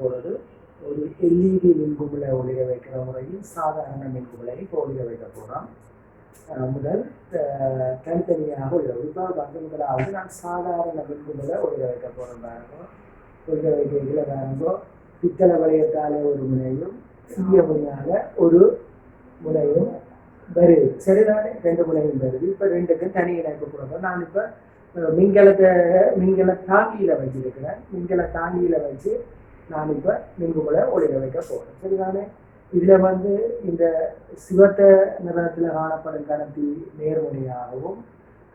போகிறது ஒரு எல்இடி மின்குமிழை ஒளிர வைக்கிற முறையில் சாதாரண மின்குமிழை ஒளிர வைக்க போகிறோம். முதல் தனித்தனியாக ஒளிர இப்போ வந்து முதலாவது நான் சாதாரண மின்குமிழை ஒளிர வைக்க போகிறோம். பாருங்க, ஒளிர வைக்கிறதுல பாருங்க, பித்தளை வளையத்தாலே ஒரு முனையும் சிறிய முனையால் ஒரு முனையும் வருது. சரிதானே, ரெண்டு முனையும் வருது. இப்போ ரெண்டுக்கும் தனி இணைப்பு கொடுங்க. நான் இப்போ மின்கல தாங்கியில் வச்சிருக்கிறேன். மின்கல தாங்கியில் வச்சு நான் இப்போ மின்குமிழை ஒளிர வைக்க போகிறேன். சரிதானே, இதில் வந்து இந்த சிவத்த நிறத்தில் காணப்படும் கடத்தி நேர்முனையாகவும்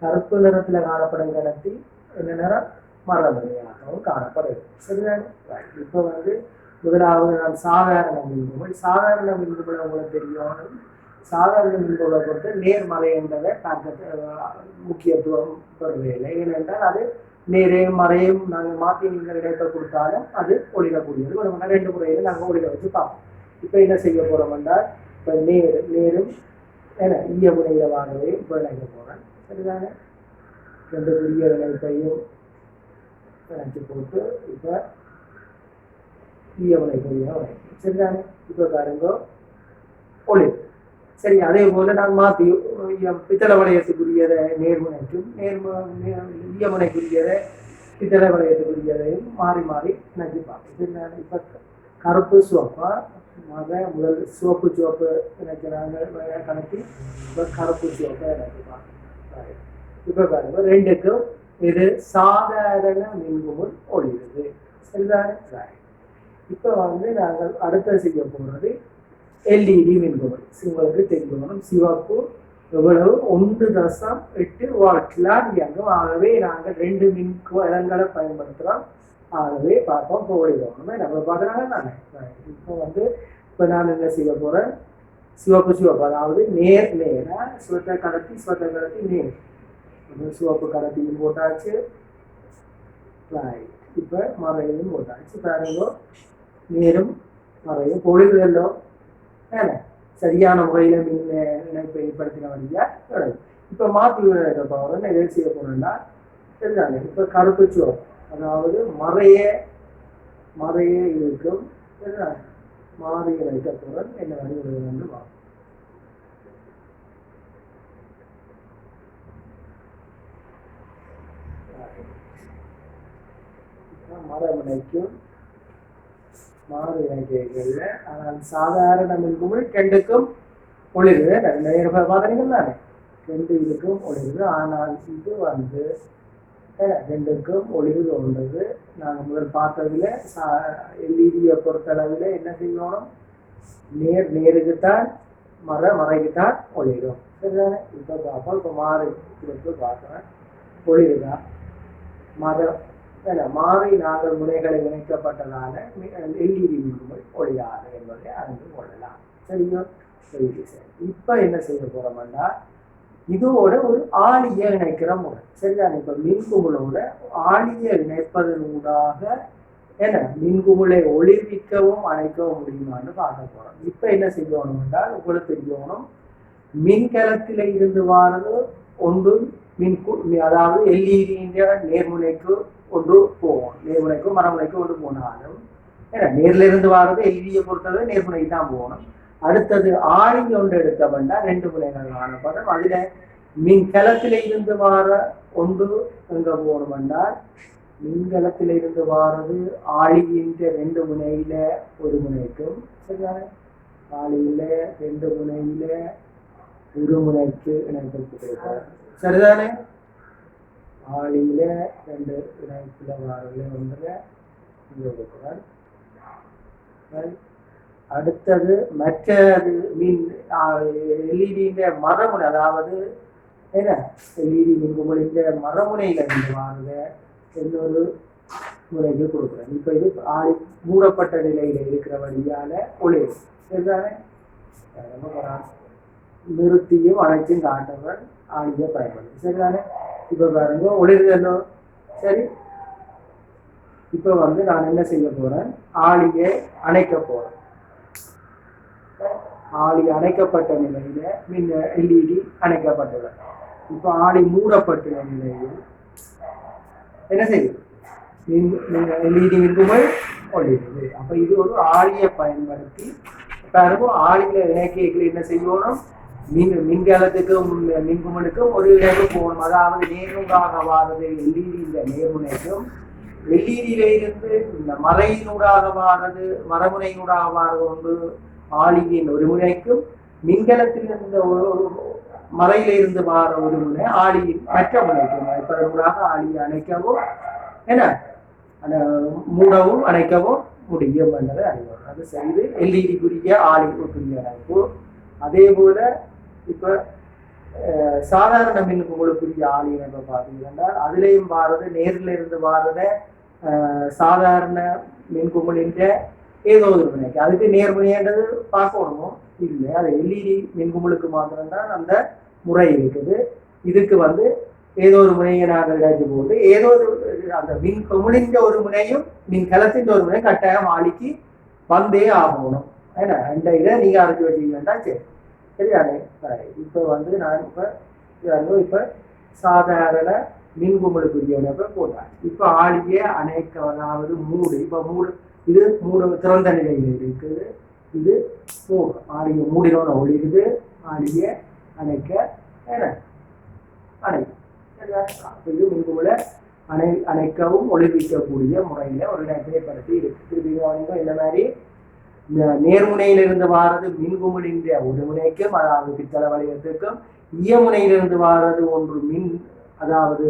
கருப்பு நிறத்தில் காணப்படும் கடத்தி என்ன நிறம் மரமுனையாகவும் காணப்படுது. சரிதானே, இப்போ வந்து முதலாவது நான் சாதாரண மின்குமிழ். சாதாரண மின்குமிழை உங்களுக்கு தெரியும். சாதாரண மின்குமிழை பொறுத்து நேர்மறை என்பதை முக்கியத்துவம் பெறுவதில்லை. ஏனென்றால் அது நேரையும் மறையும் நாங்கள் மாற்றி நீங்கள் இணைப்பை கொடுத்தாலும் அது ஒளிரக்கூடியது. ஒரு ரெண்டு முறையில் நாங்கள் ஒளிர வச்சு பார்ப்போம். இப்போ என்ன செய்ய போகிறோம் என்றால், இப்போ நேரும் ஏன்னா ஈய முனையில் வாங்கவே இப்போ இணைக்க போகிறேன். சரிதானே, ரெண்டு பெரிய இணைப்பையும் இணைச்சி போட்டு இப்போ ஈய முனைக்குரிய உடைக்கும். சரிதானே, இப்போ பாருங்க ஒளி. சரி, அதே போல் நான் மாற்றி பித்தளை வளையத்துக்குரியதை நேர்முனைக்கும் ஈய முனைக்குரியதை பித்தளை வளையத்துக்குரியதையும் மாறி மாறி இணைச்சி பார்ப்போம். சரிதானே, இப்போ கருப்பு சிவப்பா முதல் சிவப்பு இணைக்கிறாங்க கணக்கு. இப்போ கருப்பு சிவப்பை இணைச்சி பார்ப்போம். இப்போ பாருங்க ரெண்டுக்கும் இது சாதாரண மின்குமிழ் ஒளிருது. சரிதானே, இப்போ வந்து நாங்கள் அடுத்த செய்ய போகிறது எல்இடி மின்குமிழ். உங்களுக்கு தெரியும், சிவப்பு எவ்வளவு 1.8 வாட்லாம் இயங்கும். ஆகவே நாங்கள் 2 மின்கலங்களை பயன்படுத்துகிறோம். ஆகவே பார்ப்போம். இப்போ ஒளிரணுமே நம்ம பார்க்குறாங்க தானே. இப்போ நான் என்ன செய்ய போகிறேன், சிவப்பு அதாவது நேராக சிவத்தை கடத்தி நேர் சிவப்பு கடத்தியும் போட்டாச்சு. இப்போ மறையும் போட்டாச்சு. பாருங்க, நேரும் மறையும் பொழுதுகளோ சரியான முறையில் மின் இணைப்பை ஏற்படுத்தின வழியா கிடையாது. இப்போ மாற்றி போகிறோம். எது செய்ய போகிறோம்னா சரிதானே, இப்போ கருப்பு சிவப்பு அதாவது மறைய இருக்கும். சரிதானே, மாறி வைக்க போகிறோம். என்ன வழி வந்து பார்ப்போம். மரமுனைக்கும் மாறு இணைக்கைகள்ல ஆனால் சாதாரண மின்குமிழ் ரெண்டுக்கும் ஒளிருது. பார்த்தீங்கன்னா தானே, ரெண்டு இதுக்கும் ஒளிருது. ஆனால் இது வந்து ரெண்டுக்கும் ஒளிர்வு உள்ளது. நாங்கள் முதல் பார்த்ததுல எல்இடியை பொறுத்தளவில் என்ன செய்யணும், நேருக்குத்தான் மறைக்குத்தான் ஒளிரும். சரிதானே, இப்போ பார்ப்போம். இப்போ மாறி பார்க்குறேன் ஒளிருதா மாறி நாங்கள் முனைகளை இணைக்கப்பட்டதால எல்இடி மின்குமிழ் ஒளியாது என்பதை அறிந்து கொள்ளலாம். சரியா, சரி. இப்போ என்ன செய்ய போறோம்னா இதோட ஒரு ஆளியை இணைக்கிற முறை. சரிதானே, இப்போ மின்குமிழோட ஆளியை இணைப்பதனூடாக மின்குமிழை ஒளிர்விக்கவும் அணைக்கவும் முடியுமான்னு பார்க்க போறோம். இப்போ என்ன செய்யணும் என்றால், உங்களுக்கு தெரியணும், மின்கலத்தில இருந்து வாரது ஒன்று அதாவது எல்இடி நேர்முனைக்கு ஒன்று போவோம். நேர்முனைக்கும் மரமுனைக்கும் ஒன்று போனாலும் நேர்ல இருந்து வாரது எல்இடியை பொறுத்தவரை நேர்முனைக்கு தான் போகணும். அடுத்தது ஆளி ஒன்று எடுத்த வேண்டாம், 2 முனைகள் காணப்படும். அதுல மின்கலத்தில இருந்து வார ஒன்று எங்க போகணும் என்றால், மின்கலத்தில இருந்து வாரது ஆளியின் 2 முனையில ஒரு முனைக்கும். சரிதானே, ஆளியில 2 முனையில ஒரு முனைக்கு இணைப்பு. சரிதானே, ஆளியில 2 இணைப்புல வாரதுல ஒன்றுல கொடுக்குறார். அடுத்தது மற்றது எல்இடின்ற மரமுனை, அதாவது எல்இடி மின்குமிழின் மரமுனையில இருந்து வாரத இன்னொரு முறைக்கு கொடுக்குறேன். இப்போ இது மூடப்பட்ட நிலையில இருக்கிற வழியால ஒளிரும். சரிதானே, நிறுத்தியும் அணைச்சும் காட்டுவன் ஆளியை பயன்படுது. சரிதானே, இப்போ பாருங்க ஒளிர்தலும். சரி, இப்போ வந்து நான் என்ன செய்ய போறேன், ஆளியை அணைக்க போறேன். ஆளி அணைக்கப்பட்ட நிலையில மின் எல்இடி அணைக்கப்பட்டது. இப்போ ஆளி மூடப்பட்ட நிலையில் என்ன செய்யும், எல்இடி மின்குமிழ் ஒளிருது. அப்ப இது ஒரு ஆளியை பயன்படுத்தி பாருங்க, ஆளியில இணைக்கைகள் என்ன செய்யணும், மின்கலத்துக்கும் மின்குமனுக்கும் ஒரு இணைப்பு போகணும். அதாவது நேர்முகாக வாரது எல்இடி இந்த நேர்முனைக்கும், எல்இடியில இருந்து இந்த மறையினூடாக வாரது மரமுனையினூடாக வாரது ஒன்று ஆளியின் ஒரு முனைக்கும், மின்கலத்தில் இருந்த ஒரு மறையில இருந்து வார ஒரு முனை ஆளியின் மற்ற முனைக்கும். இப்ப ஆளியை அணைக்கவும் என்ன மூடவும் அணைக்கவும் முடியும் என்பதை அறிவோம். அது செய்து எல்இடிக்குரிய ஆளிக்குரிய அணைப்பு. அதே போல இப்ப சாதாரண மின்குமுழுக்குரிய ஆளி இணைப்பை பார்த்தீங்கன்னா அதுலேயும் வாரது நேரில் இருந்து வாரத சாதாரண மின்குமுளின்ற ஏதோ ஒரு வினைக்கு அதுக்கு நேர்முனைன்றது பார்க்கணுமோ இல்லை, அது எல்இடி மின்குமுளுக்கு மாத்திரம்தான் அந்த முறை இருக்குது. இதுக்கு ஏதோ ஒரு முனையை நாங்கள் இடைச்சு போட்டு ஏதோ ஒரு அந்த மின் குமுளின்ற ஒரு முனையும் மின் கலத்தின் ஒரு முனையும் கட்டாயம் ஆளிக்கு வந்தே ஆகணும். ஏன்னா அந்த இதை நீங்க அரைச்சி வச்சுக்கிட்டா சரி சரியானே. இப்ப நான் இப்ப சாதாரண மின்குமுளுக்குரிய இணைப்பை போட்டாங்க. இப்ப ஆளியே அணைக்க, அதாவது மூடு. இப்ப மூடு இது மூடு திறந்த நிலையில் இருக்குது. இது மூடு ஆளியை மூடினோன்னு ஒளிருது. ஆளியை அணைக்க அணைக்கும். இது மின்குமுள அணைக்கவும் ஒளிர்விக்கக்கூடிய முறையில ஒரு இணைப்பை இருக்கு. இந்த மாதிரி நேர்முனையிலிருந்து வாரது மின்குமுளின்ற ஒரு முனைக்கும், அதாவது பித்தளை வளையத்துக்கும், ஈயமுனையிலிருந்து வாரது ஒன்று மின், அதாவது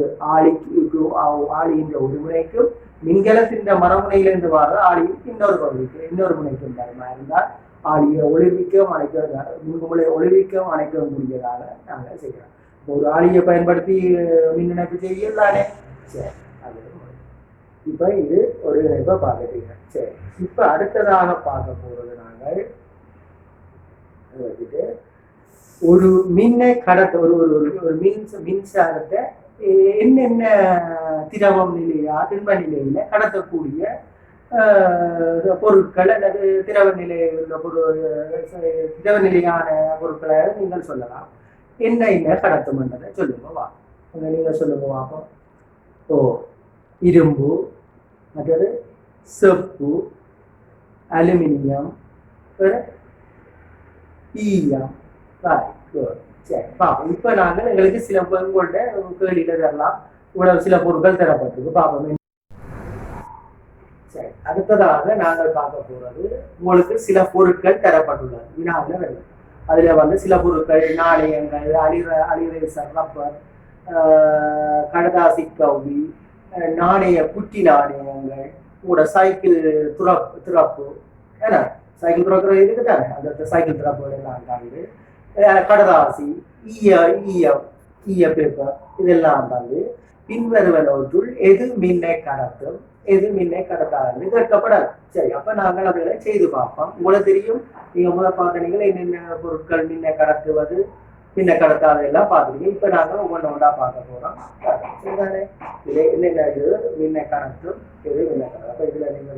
ஆளியின் ஒரு முனைக்கும், மின்கலத்தின் மரமுனையிலிருந்து வாரது ஆளியின் இன்னொரு பகுதிக்கு இன்னொரு முனைக்கும் இருந்தால் ஆளியை ஒளிர்விக்கவும் அணைக்க மின்குமுளை ஒளிர்விக்கவும் அணைக்கவும் கூடியதாக நாங்கள் செய்கிறோம். ஒரு ஆளியை பயன்படுத்தி மின் இணைப்பு செய்யலானே. சரி, அது இப்ப இது ஒரு இணைப்பை பார்த்துட்டீங்க. சரி, இப்ப அடுத்ததாக பார்க்க போறது நாங்கள் வச்சுட்டு ஒரு மின்னை கடத்த ஒரு மின்சாரத்தை என்னென்ன திரவம் நிலையா திண்ம நிலையில கடத்தக்கூடிய பொருட்கள் அல்லது திரவ நிலையில் திரவ நிலையான பொருட்களை நீங்கள் சொல்லலாம். என்ன கடத்தும்ன்றதை சொல்லுங்க வா. நீங்க சொல்லுங்க பார்ப்போம். ஓ, இரும்பு, மற்றது செப்பு, அலுமினியம், ஈயம். சரி பாப்போம். இப்ப நாங்கள் எங்களுக்கு சில உங்கள்கிட்ட கேள்வியில தரலாம், இவ்வளவு சில பொருட்கள் தரப்பட்டிருக்கு பார்ப்போம். சரி, அடுத்ததாக நாங்கள் பார்க்க போறது உங்களுக்கு சில பொருட்கள் தரப்பட்டுள்ளது வினாவில் வருது. அதுல சில பொருட்கள் நாணயங்கள், அலிரேசர், ரப்பர், கடதாசி கவுவி, நாணய குட்டி நாணயங்கள், உங்களோட சைக்கிள் துறப்பு ஏன்னா சைக்கிள் துறக்கிற இதுக்கு தானே அந்த சைக்கிள் துறப்புகள் எல்லாம் தாண்டு, கடதாசி, ஈய பேப்பர் இதெல்லாம் தாண்டு பின்வருவனவற்றுள் எது மின்னை கடத்தும் எது மின்னை கடத்தாது கேட்கப்படலாம். சரி, அப்ப நாங்கள் அதை செய்து பார்ப்போம். உங்களுக்கு தெரியும், நீங்க முதல் பார்த்தீங்கன்னா என்னென்ன பொருட்கள் மின்னை கடத்துவது மின்னை கடத்தாது எல்லாம் பார்த்துருக்கீங்க. இப்ப நாங்கள் ஒவ்வொன்றா பார்க்க போறோம். சரிதானே, இது என்னென்ன இது மின்னை கடத்தும் எது மின்னை கடத்தும். அப்ப இதுல நீங்க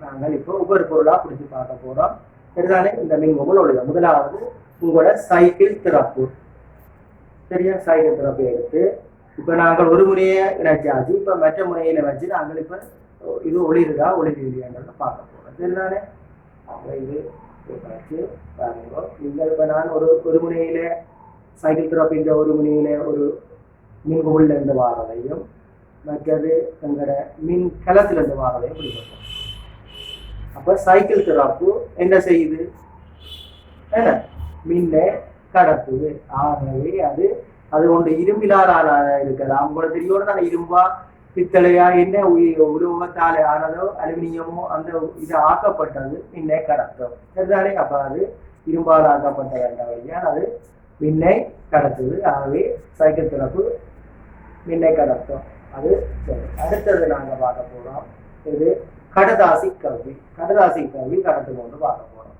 நாங்கள் இப்போ ஒவ்வொரு பொருளா பிடிச்சி பார்க்க போறோம். சரிதானே, இந்த மின்குமுள் ஒளிதான். முதலாவது உங்களோட சைக்கிள் திறப்பு. சரியா, சைக்கிள் திறப்பை எடுத்து இப்ப நாங்கள் ஒரு முறையை இணைச்சாச்சு. இப்ப மற்ற முறையில வச்சு நாங்கள் இப்ப இது ஒளிருதா ஒளிரலையான்றத பார்க்க போறோம். சரிதானே, இது வச்சு பாருங்க. நீங்கள் இப்ப நான் ஒரு முனையில சைக்கிள் திறப்பின்ற ஒரு முனையில ஒரு மின்குமுள்ல இருந்து வாரதையும் மற்றது எங்களோட மின் கலத்துல இருந்து வாரதையும் பிடிக்கும். அப்ப சைக்கிள் திறப்பு என்ன செய்யுது, என்ன மின்னை கடத்துது. ஆகவே அது ஒன்று இரும்பிலான இருக்கலாம். உங்களுக்கு தெரியோட தானே இரும்பா பித்தளையா என்ன உலோகத்தால் ஆனதோ அலுமினியமோ அந்த இது ஆக்கப்பட்டது மின்னை கடத்தும். சரிதானே, அப்ப அது இரும்பால் ஆக்கப்பட்ட வேண்டாம், அது மின்னை கடத்துது. ஆகவே சைக்கிள் திறப்பு மின்னை கடத்தும். அது சரி. அடுத்தது நாங்க பார்க்க போறோம், இது கடதாசி கல்வி. கடதாசி கல்வி கடத்து கொண்டு பார்க்க போறோம்.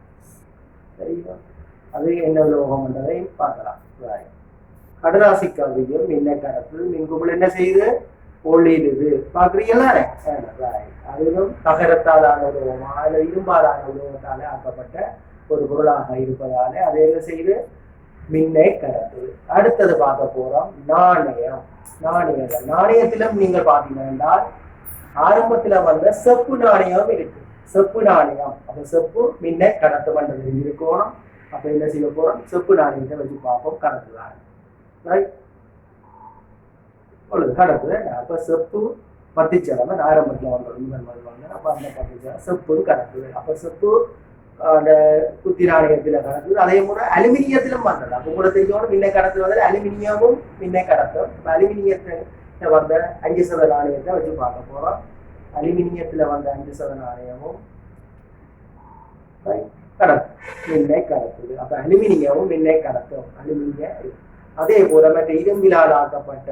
சரிங்களா, அது என்ன உலோகம் என்றதையும் பார்க்கலாம். கடதாசி கல்வியும் மின்னை கடத்து மின்குமுள் என்ன செய்யுது, ஒளிடுது. பாக்குறீங்களா, அதுவும் தகரத்தாலான உலோகமா அல்ல இரும்பாலான உலோகத்தால ஆக்கப்பட்ட ஒரு பொருளாக இருப்பதால அது என்ன செய்யுது, மின்னை கடத்து. அடுத்தது பார்க்க போறோம் நாணயம். நாணயங்கள், நாணயத்திலும் நீங்க பாத்தீங்கன்னா ஆரம்பத்துல செப்பு நாணயம் இருக்கு. செப்பு நாணயம். அப்ப செப்பு மின்னை கடத்தும் என்றது இருக்கணும். அப்ப என்ன செய்ய போறோம்? செப்பு நாணயத்தை வச்சு பார்ப்போம். கடத்துதான் ரைட் கடத்துது. அப்ப செப்பு பத்திச்சரம் ஆரம்பத்தில் வந்து அப்ப அந்த பத்திச்சரம் செப்பு கடத்துது. அப்ப செப்பு அந்த குத்தி நாணயத்துல கடத்துது. அதே போல அலுமினியத்திலும் வந்தது. அப்ப கூட தெரிஞ்சோம் மின்னை கடத்துவதில் அலுமினியமும் மின்னை கடத்தும். அலுமினியத்தை வந்த 5% நாணயத்தை வச்சு பார்க்க போறோம். அலுமினியத்துல வந்த 5% நாணயமும் கடத்தும், மின்னை கடத்துது. அப்ப அலுமினியமும் மின்னை கடத்தும். அலுமினிய அதே போல மற்ற இரும்பிலால் ஆக்கப்பட்ட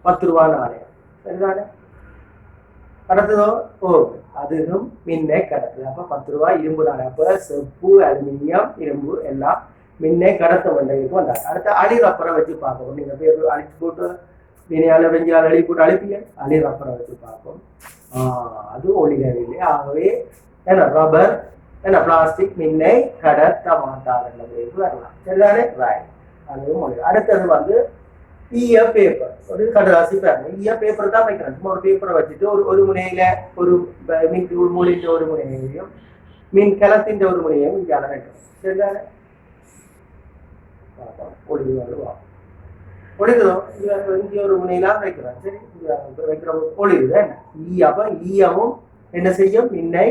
₹10 நாணயம் சரிதானே கடத்துதோ? அதுவும் மின்னை கடத்துது. அப்ப ₹10 இரும்பு நாணயம். அப்ப செப்பு, அலுமினியம், இரும்பு எல்லாம் மின்னை கடத்தும் வந்ததுக்கு வந்தாங்க. அடுத்த அலி ரப்பரை வச்சு பார்ப்போம். நீங்க பேர் அழிச்சு போட்டு வினையால வெஞ்சால் அழி போட்டு அழிப்பீங்க. அலி ரப்பரை வச்சு பார்ப்போம். அது ஒளிரவில்லை. ஆகவே என்ன ரப்பர் என்ன பிளாஸ்டிக் மின்னை கடத்த மாட்டாது வரலாம் சரிதானே ரைட். அதுவும் ஒளி. அடுத்தது வந்து ஈய பேப்பர். ஒரு கடலாசி பேப்பர். ஈய பேப்பர் தான் வைக்கிறேன். சும்மா ஒரு பேப்பரை வச்சுட்டு ஒரு முனையில ஒரு மின் மூலின்ற ஒரு முனையையும் மின் கலத்தின் ஒரு முனையையும் இங்கே வைக்கிறோம் சரிதானே. ஒளிருதோ? இங்க ஒரு முனையெல்லாம் வைக்கிறோம் சரி. வைக்கிற ஒளிருது என்ன அப்ப ஈயமும் என்ன செய்யும்? மின்னை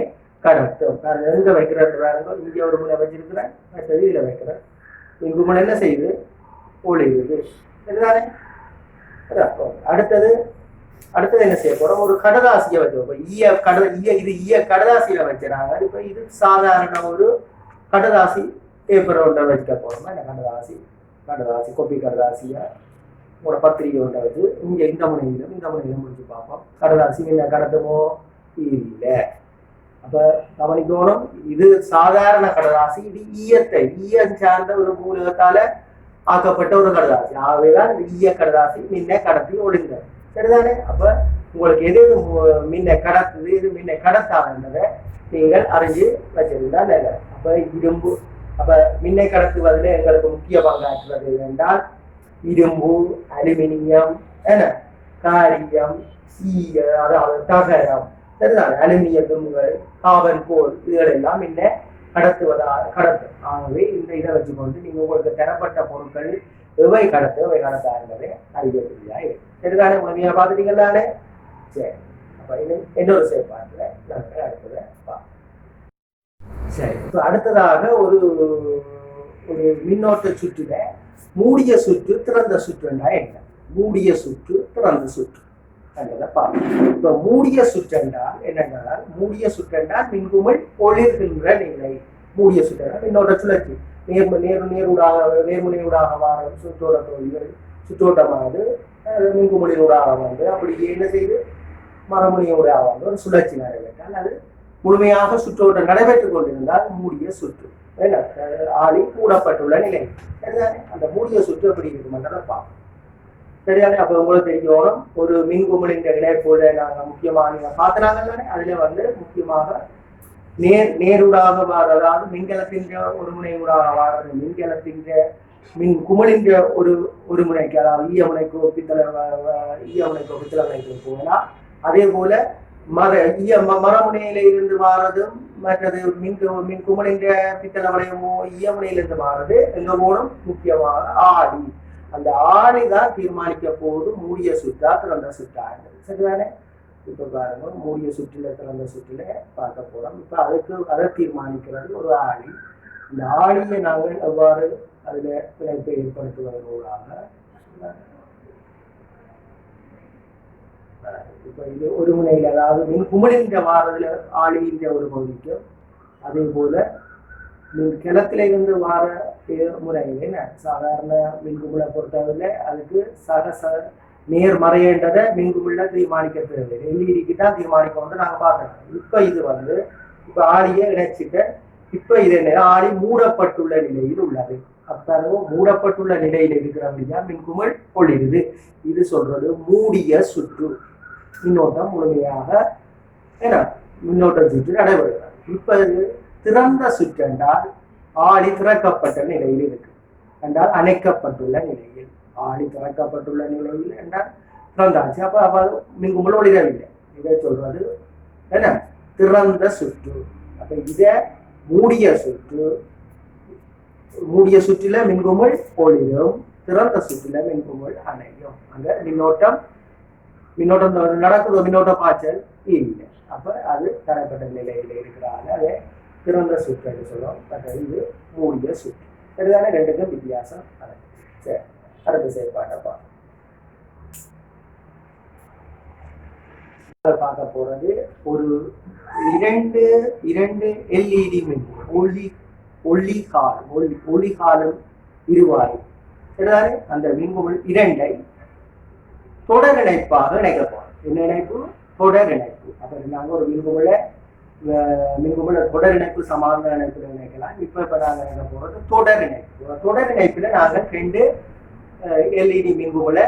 கடத்தும். எங்க வைக்கிறது வேறங்க? இங்க ஒரு முனை வச்சிருக்கிறேன், மற்றது இதுல வைக்கிறேன். இங்கு முனை என்ன செய்யுது? ஒளிருது சரிதானே. அடுத்தது என்ன செய்ய போறோம்? ஒரு கடதாசியை வச்சிருக்கோம். இது ஈய கடதாசியில வச்சுறாங்க. இப்ப இது சாதாரண ஒரு கடதாசி பேப்பரை ஒன்றை வச்சுக்க போறோம். என்ன கடதாசி கொப்பி கடதாசியா உங்களோட பத்திரிகை ஒன்றை வச்சு இங்க இந்த முனையிலும் முடிச்சு பார்ப்போம். கடதாசி என்ன கடத்துமோ? இல்லை. அப்ப கவனிக்கணும், இது சாதாரண கடதாசி. இது ஈயம் சார்ந்த ஒரு மூலகத்தால ஆக்கப்பட்ட ஒரு கடதாசி. ஆகவேதான் ஈய கடதாசி மின்னை கடத்தி ஒழுங்க சரிதானே. அப்ப உங்களுக்கு எது மின்னை கடத்துது, இது மின்னை கடத்தாதுன்றதை நீங்கள் அறிஞ்சு வச்சிருந்தா நல்லது. அப்ப இரும்பு. அப்ப மின்னை கடத்துவதில் எங்களுக்கு முக்கிய பங்காற்றுவது என்றால் இரும்பு, அலுமினியம், காரியம், அதாவது தகரம் சரிதானே. அலுமினிய துணுகள், கார்பன் கோல் இதுகள் எல்லாம் மின்னை கடத்தும். ஆகவே இந்த இதை வச்சுக்கொண்டு நீங்க உங்களுக்கு தரப்பட்ட பொருட்கள் எவை கடத்தா என்பதை அறியக்கூடியா சரிதானே. உண்மையா பார்த்துட்டீங்களானே சரி. அப்ப இன்னொரு செயற்பாட்டுல நாங்கள் அடுத்ததை பார்ப்போம். சரி. இப்போ அடுத்ததாக ஒரு மின்னோட்ட சுற்றுல மூடிய சுற்று திறந்த சுற்றுன்னா என்ன? மூடிய சுற்று திறந்த சுற்று என்றதை பார்ப்போம். இப்ப மூடிய சுற்றென்றால் என்னென்றால், மூடிய சுற்றென்றால் மின்குமிழ் ஒளிர்கின்ற நிலை. மூடிய சுற்றென்றால் மின்னோட்ட சுழற்சி நேர்முனையூடாக வார சுற்றோட தொழில்கள் சுற்றோட்டமானது மின்குமிழினூடாக வந்து அப்படி என்ன செய்து மரமுனையூடாக வந்து ஒரு சுழற்சி நடைபெற்றால் அது முழுமையாக சுற்றோட்டம் நடைபெற்றுக் கொண்டிருந்தால் மூடிய சுற்று. ஆளி மூடப்பட்டுள்ள நிலை சரிதானே. அந்த மூடிய சுற்று எப்படி இருக்குமென்றதை பார்ப்போம் சரிதானே. அப்ப உங்களுக்கு தெரியணும், ஒரு மின்குமிழின் இணைப்போட நாங்கள் முக்கியமாக நீங்க பார்த்துனாங்க தானே. அதுல வந்து முக்கியமாக நேரூடாக வாரதாவது மின்கலத்தின் ஒரு முனையூடாக வாரது மின்கலத்தின் மின் குமிழின் ஒரு முனைக்கு, அதாவது ஈய முனைக்கோ பித்தளை முனைக்கு போகலாம். அதே போல மரமுனையில இருந்து வாரதும் மற்றது மின் குமிழின் பித்தளை வளையமோ ஈய முனையிலிருந்து வாரது எங்க போகணும்? முக்கியமாக ஆடி. அந்த ஆடி தான் தீர்மானிக்க போது மூடிய சுற்றா திறந்த சுற்றா சரிதானே. இப்ப பாருங்க, மூடிய சுற்றுல திறந்த சுற்றுல பார்க்க போறோம். இப்ப அதை தீர்மானிக்கிறது ஒரு ஆளி. இந்த ஆளியை நாங்கள் எவ்வாறு அதுல பிணைப்பை ஏற்படுத்துவதற்காக இப்ப இது ஒரு முனையில், அதாவது மின் குமிழின்ற வாரதுல ஆளின்ற ஒரு பகுதிக்கும், அதே போல மின் கிளத்துல இருந்து வார முறையில் என்ன சாதாரண மின்குமிழை பொறுத்தவரை அதுக்கு நேர்மறைன்றதை மின்குமிழ தீர்மானிக்க தேவை. எல்இடிக்கு தான் தீர்மானிக்க நாங்க பார்க்கணும். இப்ப இது வந்து இப்ப ஆளியை இணைச்சிட்டு இப்ப இது என்ன ஆளி மூடப்பட்டுள்ள நிலையில் உள்ளது. அப்போ மூடப்பட்டுள்ள நிலையில் இருக்கிறபடியா மின்குமிழ் ஒளிருது. இது சொல்றது மூடிய சுற்று. மின்னோட்டம் முழுமையாக மின்னோட்ட சுற்று நடைபெறுகிறது. இப்ப இது திறந்த சுற்று என்றால் ஆளி திறக்கப்பட்ட நிலையில் இருக்கு என்றால் அணைக்கப்பட்டுள்ள நிலையில். ஆளி திறக்கப்பட்டுள்ள நிலையில் என்றால் திறந்தாச்சு. அப்ப அப்ப அது மின்கும்பல் ஒளிரவில்லை. இதை சொல்றது என்ன, திறந்த சுற்று. அப்ப இத மூடிய சுற்று, மூடிய சுற்றில மின்கும்பல் ஒளிரும், திறந்த சுற்றில மின்கும்பல் அணையும். அங்க மின்னோட்டம் நடக்குதோ, மின்னோட்ட பாய்ச்சல் இல்லை. அப்ப அது தரப்பட்ட நிலையில இருக்கிறாங்க. அதை திறந்த சுற்று என்று சொல்லுவோம். இது மூடிய சுற்று. சரிதானே? ரெண்டுக்கும் வித்தியாசம். சரி, அடுத்த செயற்பாட்டை பார்க்க போறது ஒரு இரண்டு எல்இடி மின்கும்பல், ஒளி காலம் இருவாய். சரிதானே? அந்த மின்கும்பல் இரண்டை தொடர் இணைப்பாக இணைக்க போறோம். என்ன இணைப்பு? தொடர் இணைப்பு. அப்ப நாங்க ஒரு மின்கும்பல தொடர் இணைப்பு சமாந்த இணைப்புல இணைக்கலாம். இப்ப நாங்க இணைக்க போறது தொடர் இணைப்பு. தொடர் இணைப்புல நாங்க 2 எல்இடி மின்கும்பல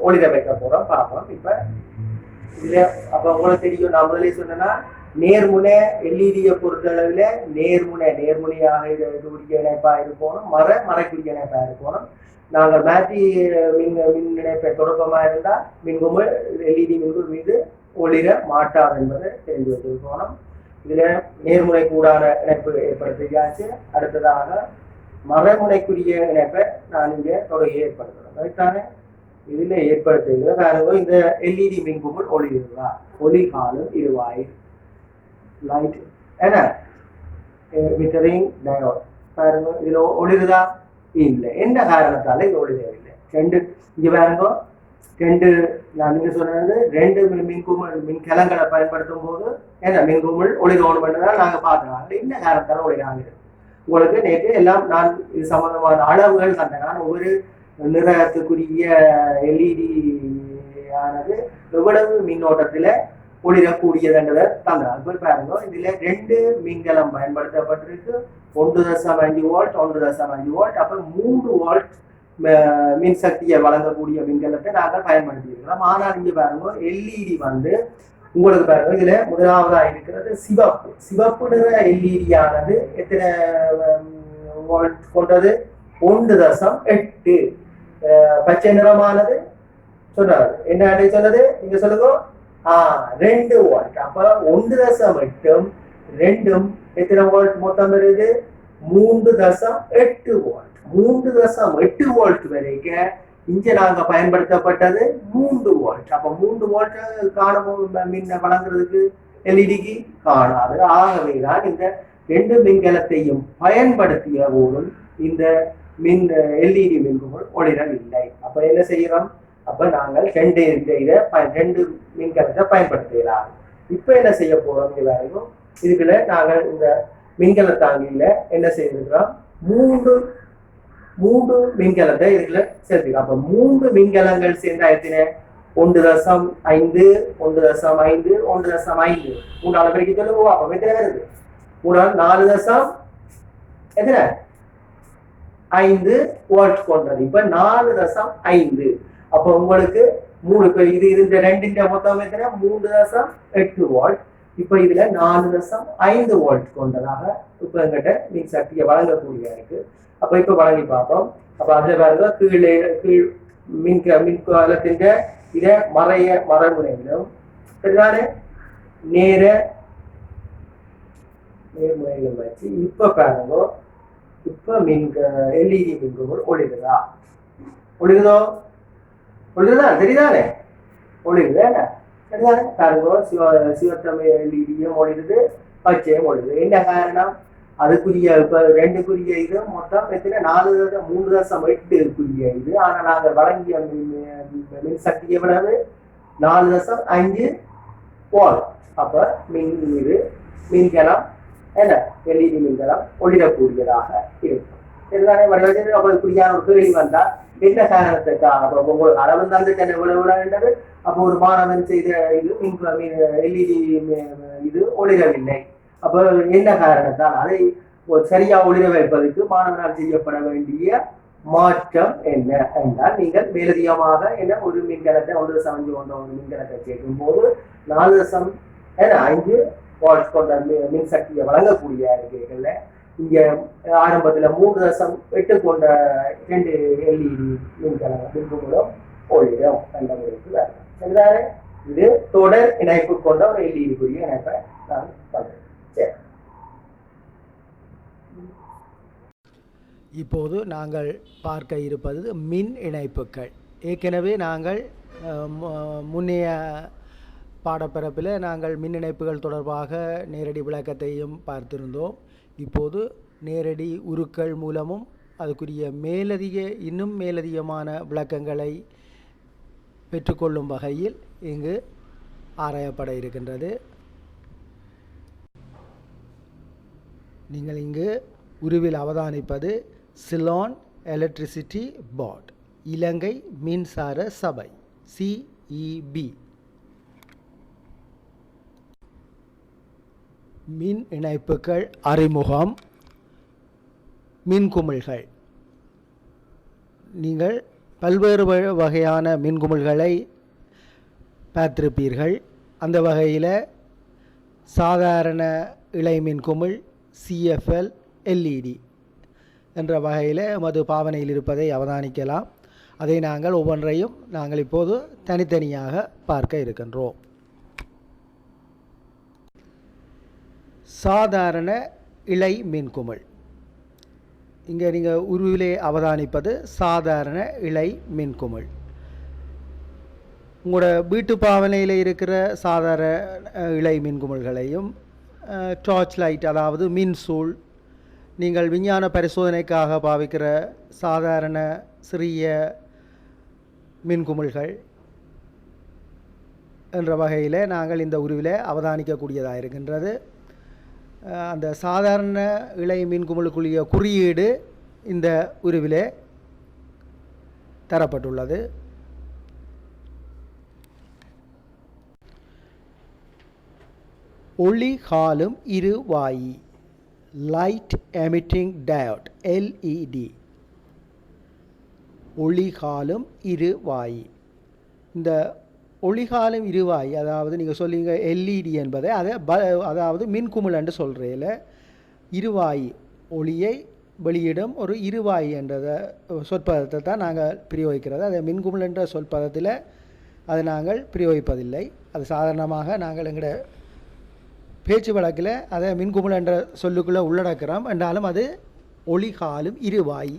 ஒளிர வைக்க போறோம், பார்ப்போம். இப்ப இதுல அப்ப உங்களுக்கு தெரியும், நான் முதலே சொன்னா நேர்முனை எல்இடியை பொறுத்தளவுல நேர்முனையாக இதுக்குரிய இணைப்பா இருக்கணும், மறைக்குரிய இணைப்பா இருக்கணும். நாங்கள் பேட்டரி மின் இணைப்பை தொடக்கமா இருந்தா மின்கும்பல் எல்இடி மின்கும்பல் மீது ஒளிர மாட்டாது என்பதை தெரிந்து வச்சிருக்கணும். இதுல நேர்முனை கூடான இணைப்பு ஏற்படுத்தியாச்சு. அடுத்ததாக மறைமுனைக்குரிய இணைப்பை நான் இங்க தொடங்கி ஏற்படுத்துறேன். கரெக்டான? இதுல ஏற்படுத்துகிற பாருங்க, இந்த எல்இடி மின்கும்பல் ஒளிருதா? ஒளி காலம் இருவாய் லைட் என்ன மீட்டரிங் டயோட். பாருங்க, இதுல ஒளிருதா? இல்லை. என்ன காரணத்தால இது ஒளிரவில்லை? இங்க பாருங்க, நான் நீங்க சொன்னது 2 மின்கலங்களை பயன்படுத்தும் போது என்ன மின்கும்பல் ஒளிரணும் என்றதான் நாங்க பார்க்கலாம். என்ன காரணத்தால ஒளிராங்க? உங்களுக்கு நேற்று எல்லாம் நான் இது சம்பந்தமான அளவுகள் தந்தேன். நான் ஒவ்வொரு நிறத்துக்குரிய எல்இடி ஆனது எவ்வளவு மின்னோட்டத்துல ஒளிரக்கூடியதுன்றதை தந்தேன். அது பாருங்க, இதுல 2 மின்கலம் பயன்படுத்தப்பட்டிருக்கு. 1.5 வோல்ட், 1.5 வோல்ட். அப்ப 3 வோல்ட் மின்சக்தியை வழங்கக்கூடிய மின்கலத்தை நாங்கள் பயன்படுத்தி இருக்கிறோம். ஆனால் இங்க பாருங்க, எல்இடி உங்களுக்கு பாருங்க, இதுல முதலாவதா இருக்கிறது சிவப்பு நிற எல்இடி ஆனது எத்தனை வோல்ட் கொண்டது? 1.8. பச்சை நிறமானது சொன்னாரு என்ன சொன்னது? நீங்க சொல்லுங்க. 2 வோல்ட். அப்ப 1.8 2 எத்தனை வோல்ட் மொத்தம் வருது? 3.8 வோல்ட். 3.8 வோல்ட் வரைக்கும் இங்க நாங்க பயன்படுத்தப்பட்டது 3 வோல்ட். அப்ப 3 வோல்ட் காணும் மின்ன வழங்குறதுக்கு எல்இடிக்கு காணாது. ஆகவேதான் இந்த 2 மின்கலத்தையும் பயன்படுத்திய போதும் இந்த எல்இடி மின்கும்பல் ஒளிரவில்லை. அப்ப என்ன செய்யறோம்? அப்ப நாங்கள் 2 மின்கலத்தை பயன்படுத்தலாம். இப்ப என்ன செய்ய போறோம்? எல்லாருக்கும் இதுக்குள்ள நாங்கள் இந்த மின்கல தாங்கியில என்ன செய்திருக்கிறோம்? 3 மின்கலத்தை இதுல சேர்த்துக்கிறோம். அப்ப 3 மின்கலங்கள் சேர்ந்தா எத்தனை? 1.5 1.5 1.5 3 பேருக்கு சொல்லுவோம். அப்ப எத்தனை வருது? 4 எத்தனை? 5 வோல்ட் கொண்டது. இப்ப 4.5. அப்ப உங்களுக்கு 3 இது இருந்த 2 மொத்தம் எத்தனை? 3.8 வோல்ட். இப்ப இதுல 4.5 வோல்ட் கொண்டதாக இப்ப எங்கிட்ட மின் சக்தியை வழங்கக்கூடிய இருக்கு. அப்ப இப்ப வழங்கி பார்ப்போம். அப்ப அதுல பாருங்க, கீழ் மின்கலத்தின் இத மறைமுனையிலும் சரிதானே நேர்முனையிலும் வச்சு இப்ப பாருங்க, இப்ப எல்இடி மின்கும்பல் ஒளிருதோ? தெரியுதானே? ஒளிருது. சரிதானே? பாருங்க, சிவத்தமிழ் எல்இடியும் ஒளிருது, பச்சையும் ஒளிருது. என்ன காரணம்? அதுக்குரிய இப்ப 2 இது மொத்தம் எத்தனை? 3.8 இது. ஆனா நாங்கள் வழங்கிய மின்சக்தி எவ்வளவு? 4.5 வோல்ட். அப்ப மின்கலம் என்ன எல்இடி மின்கலம் ஒளிரக்கூடியதாக இருக்கும். சரிதானே? அப்ப இப்படியான ஒரு கேள்வி வந்தா என்ன காரணத்துக்காக? அப்ப உங்களுக்கு அளவு தந்துட்டு எவ்வளவு? அப்ப ஒரு மாணவன் செய்த இது எல்இடி இது ஒளிரவில்லை. அப்ப என்ன காரணத்தால் அதை சரியா ஒளிர வைப்பதற்கு மாணவனால் செய்யப்பட வேண்டிய மாற்றம் என்ன என்றால், நீங்கள் மேலதிகமாக என்ன ஒரு மின்கலத்தை 1.5 கொண்ட ஒரு மின்கலத்தை சேர்க்கும் போது 4.5 வோல்ட் கொண்ட மின்சக்தியை வழங்கக்கூடிய அறிக்கைகள்ல இங்க ஆரம்பத்துல 3.8 கொண்ட 2 எல்இடி மின்கலம் மின்கும்பலும் ஒளிரும் என்ற முடிவுக்கு வரலாம். சரிதானே? இது தொடர் இணைப்பு கொண்ட ஒரு எல்இடிக்குரிய இணைப்பை நான் பண்றேன். சரி, இப்போது நாங்கள் பார்க்க இருப்பது மின் இணைப்புகள். ஏற்கனவே நாங்கள் முன்னைய பாடப்பரப்பில் நாங்கள் மின் இணைப்புகள் தொடர்பாக நேரடி விளக்கத்தையும் பார்த்திருந்தோம். இப்போது நேரடி உருக்கள் மூலமும் அதுக்குரிய இன்னும் மேலதிகமான விளக்கங்களை பெற்றுக்கொள்ளும் வகையில் இங்கு ஆராயப்பட இருக்கின்றது. நீங்கள் இங்கு உருவில் அவதானிப்பது சிலோன் எலக்ட்ரிசிட்டி போர்ட், இலங்கை மின்சார சபை, CEB. மின் இணைப்புகள் அறிமுகம். மின்குமிழ்கள். நீங்கள் பல்வேறு வகையான மின்குமிழ்களை பார்த்திருப்பீர்கள். அந்த வகையில் சாதாரண இழை மின்குமிழ், CFL, LED என்ற வகையில் எமது பாவனையில் இருப்பதை அவதானிக்கலாம். அதை ஒவ்வொன்றையும் நாங்கள் இப்போது தனித்தனியாக பார்க்க இருக்கின்றோம். சாதாரண இழை மின்குமிழ். இங்கே நீங்கள் உருவிலே அவதானிப்பது சாதாரண இழை மின்குமிழ். உங்களோட வீட்டு பாவனையில் இருக்கிற சாதாரண இழை மின்குமிழ்களையும் டார்ச் லைட், அதாவது மின்சூள், நீங்கள் விஞ்ஞான பரிசோதனைக்காக பாவிக்கிற சாதாரண சிறிய மின்குமிழ்கள் என்ற வகையில் நாங்கள் இந்த உருவில் அவதானிக்கக்கூடியதாக இருக்கின்றது. அந்த சாதாரண இழை மின்குமிழுக்குரிய குறியீடு இந்த உருவிலே தரப்பட்டுள்ளது. ஒளி காலும் இருவாயி, லைட் எமிட்டிங் டயோட், LED. ஒளிகாலும் இருவாயி. இந்த ஒளிகாலும் இருவாயி, அதாவது நீங்கள் சொல்லிங்க LED என்பதை அதாவது மின்குமிழ் என்று சொல்கிறேல இருவாயி, ஒளியை வெளியிடும் ஒரு இருவாயி என்ற சொற்பதத்தை தான் நாங்கள் பிரயோகிக்கிறது. அதை மின்குமிழ் என்ற சொற்பதத்தில் அதை நாங்கள் பிரயோகிப்பதில்லை. அது சாதாரணமாக நாங்கள் எங்களோட பேச்சு வழக்கில் அதை மின்குமிழ் என்ற சொல்லுக்குள்ளே உள்ளடக்கிறோம். என்றாலும் அது ஒளிகாலும் இருவாயி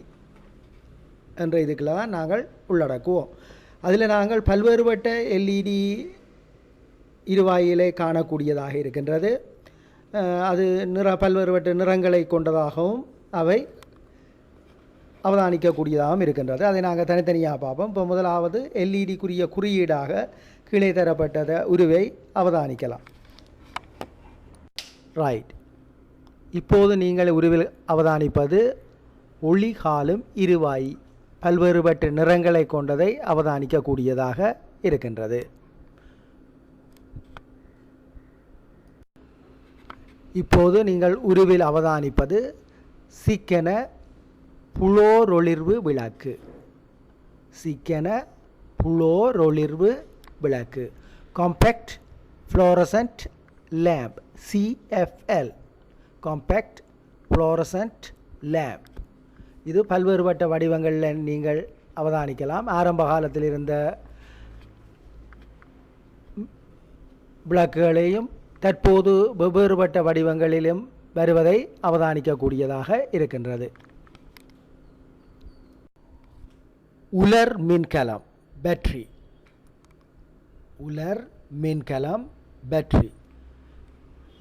என்ற இதுக்குள்ள தான் நாங்கள் உள்ளடக்குவோம். அதில் நாங்கள் பல்வேறுபட்ட LED இருவாயிலே காணக்கூடியதாக இருக்கின்றது. அது பல்வேறுபட்ட நிறங்களை கொண்டதாகவும் அவை அவதானிக்கக்கூடியதாகவும் இருக்கின்றது. அதை நாங்கள் தனித்தனியாக பார்ப்போம். இப்போ முதலாவது LED-க்குரிய குறியீடாக கீழே தரப்பட்டத உருவை அவதானிக்கலாம். ரைட். இப்போது நீங்கள் உருவில் அவதானிப்பது ஒளி காலும் இருவாயி, பல்வேறுபட்ட நிறங்களை கொண்டதை அவதானிக்கக்கூடியதாக இருக்கின்றது. இப்போது நீங்கள் உருவில் அவதானிப்பது சிக்கன புளோரொளிர்வு விளக்கு. சிக்கன புளோரொளிர்வு விளக்கு, compact fluorescent lamp, CFL, compact fluorescent lamp. இது பல்வேறுபட்ட வடிவங்களில் நீங்கள் அவதானிக்கலாம். ஆரம்ப காலத்தில் இருந்த விளக்குகளையும் தற்போது வெவ்வேறுபட்ட வடிவங்களிலும் வருவதை அவதானிக்கக்கூடியதாக இருக்கின்றது. உலர் மின்கலம், பேட்டரி. உலர் மின்கலம், பேட்டரி.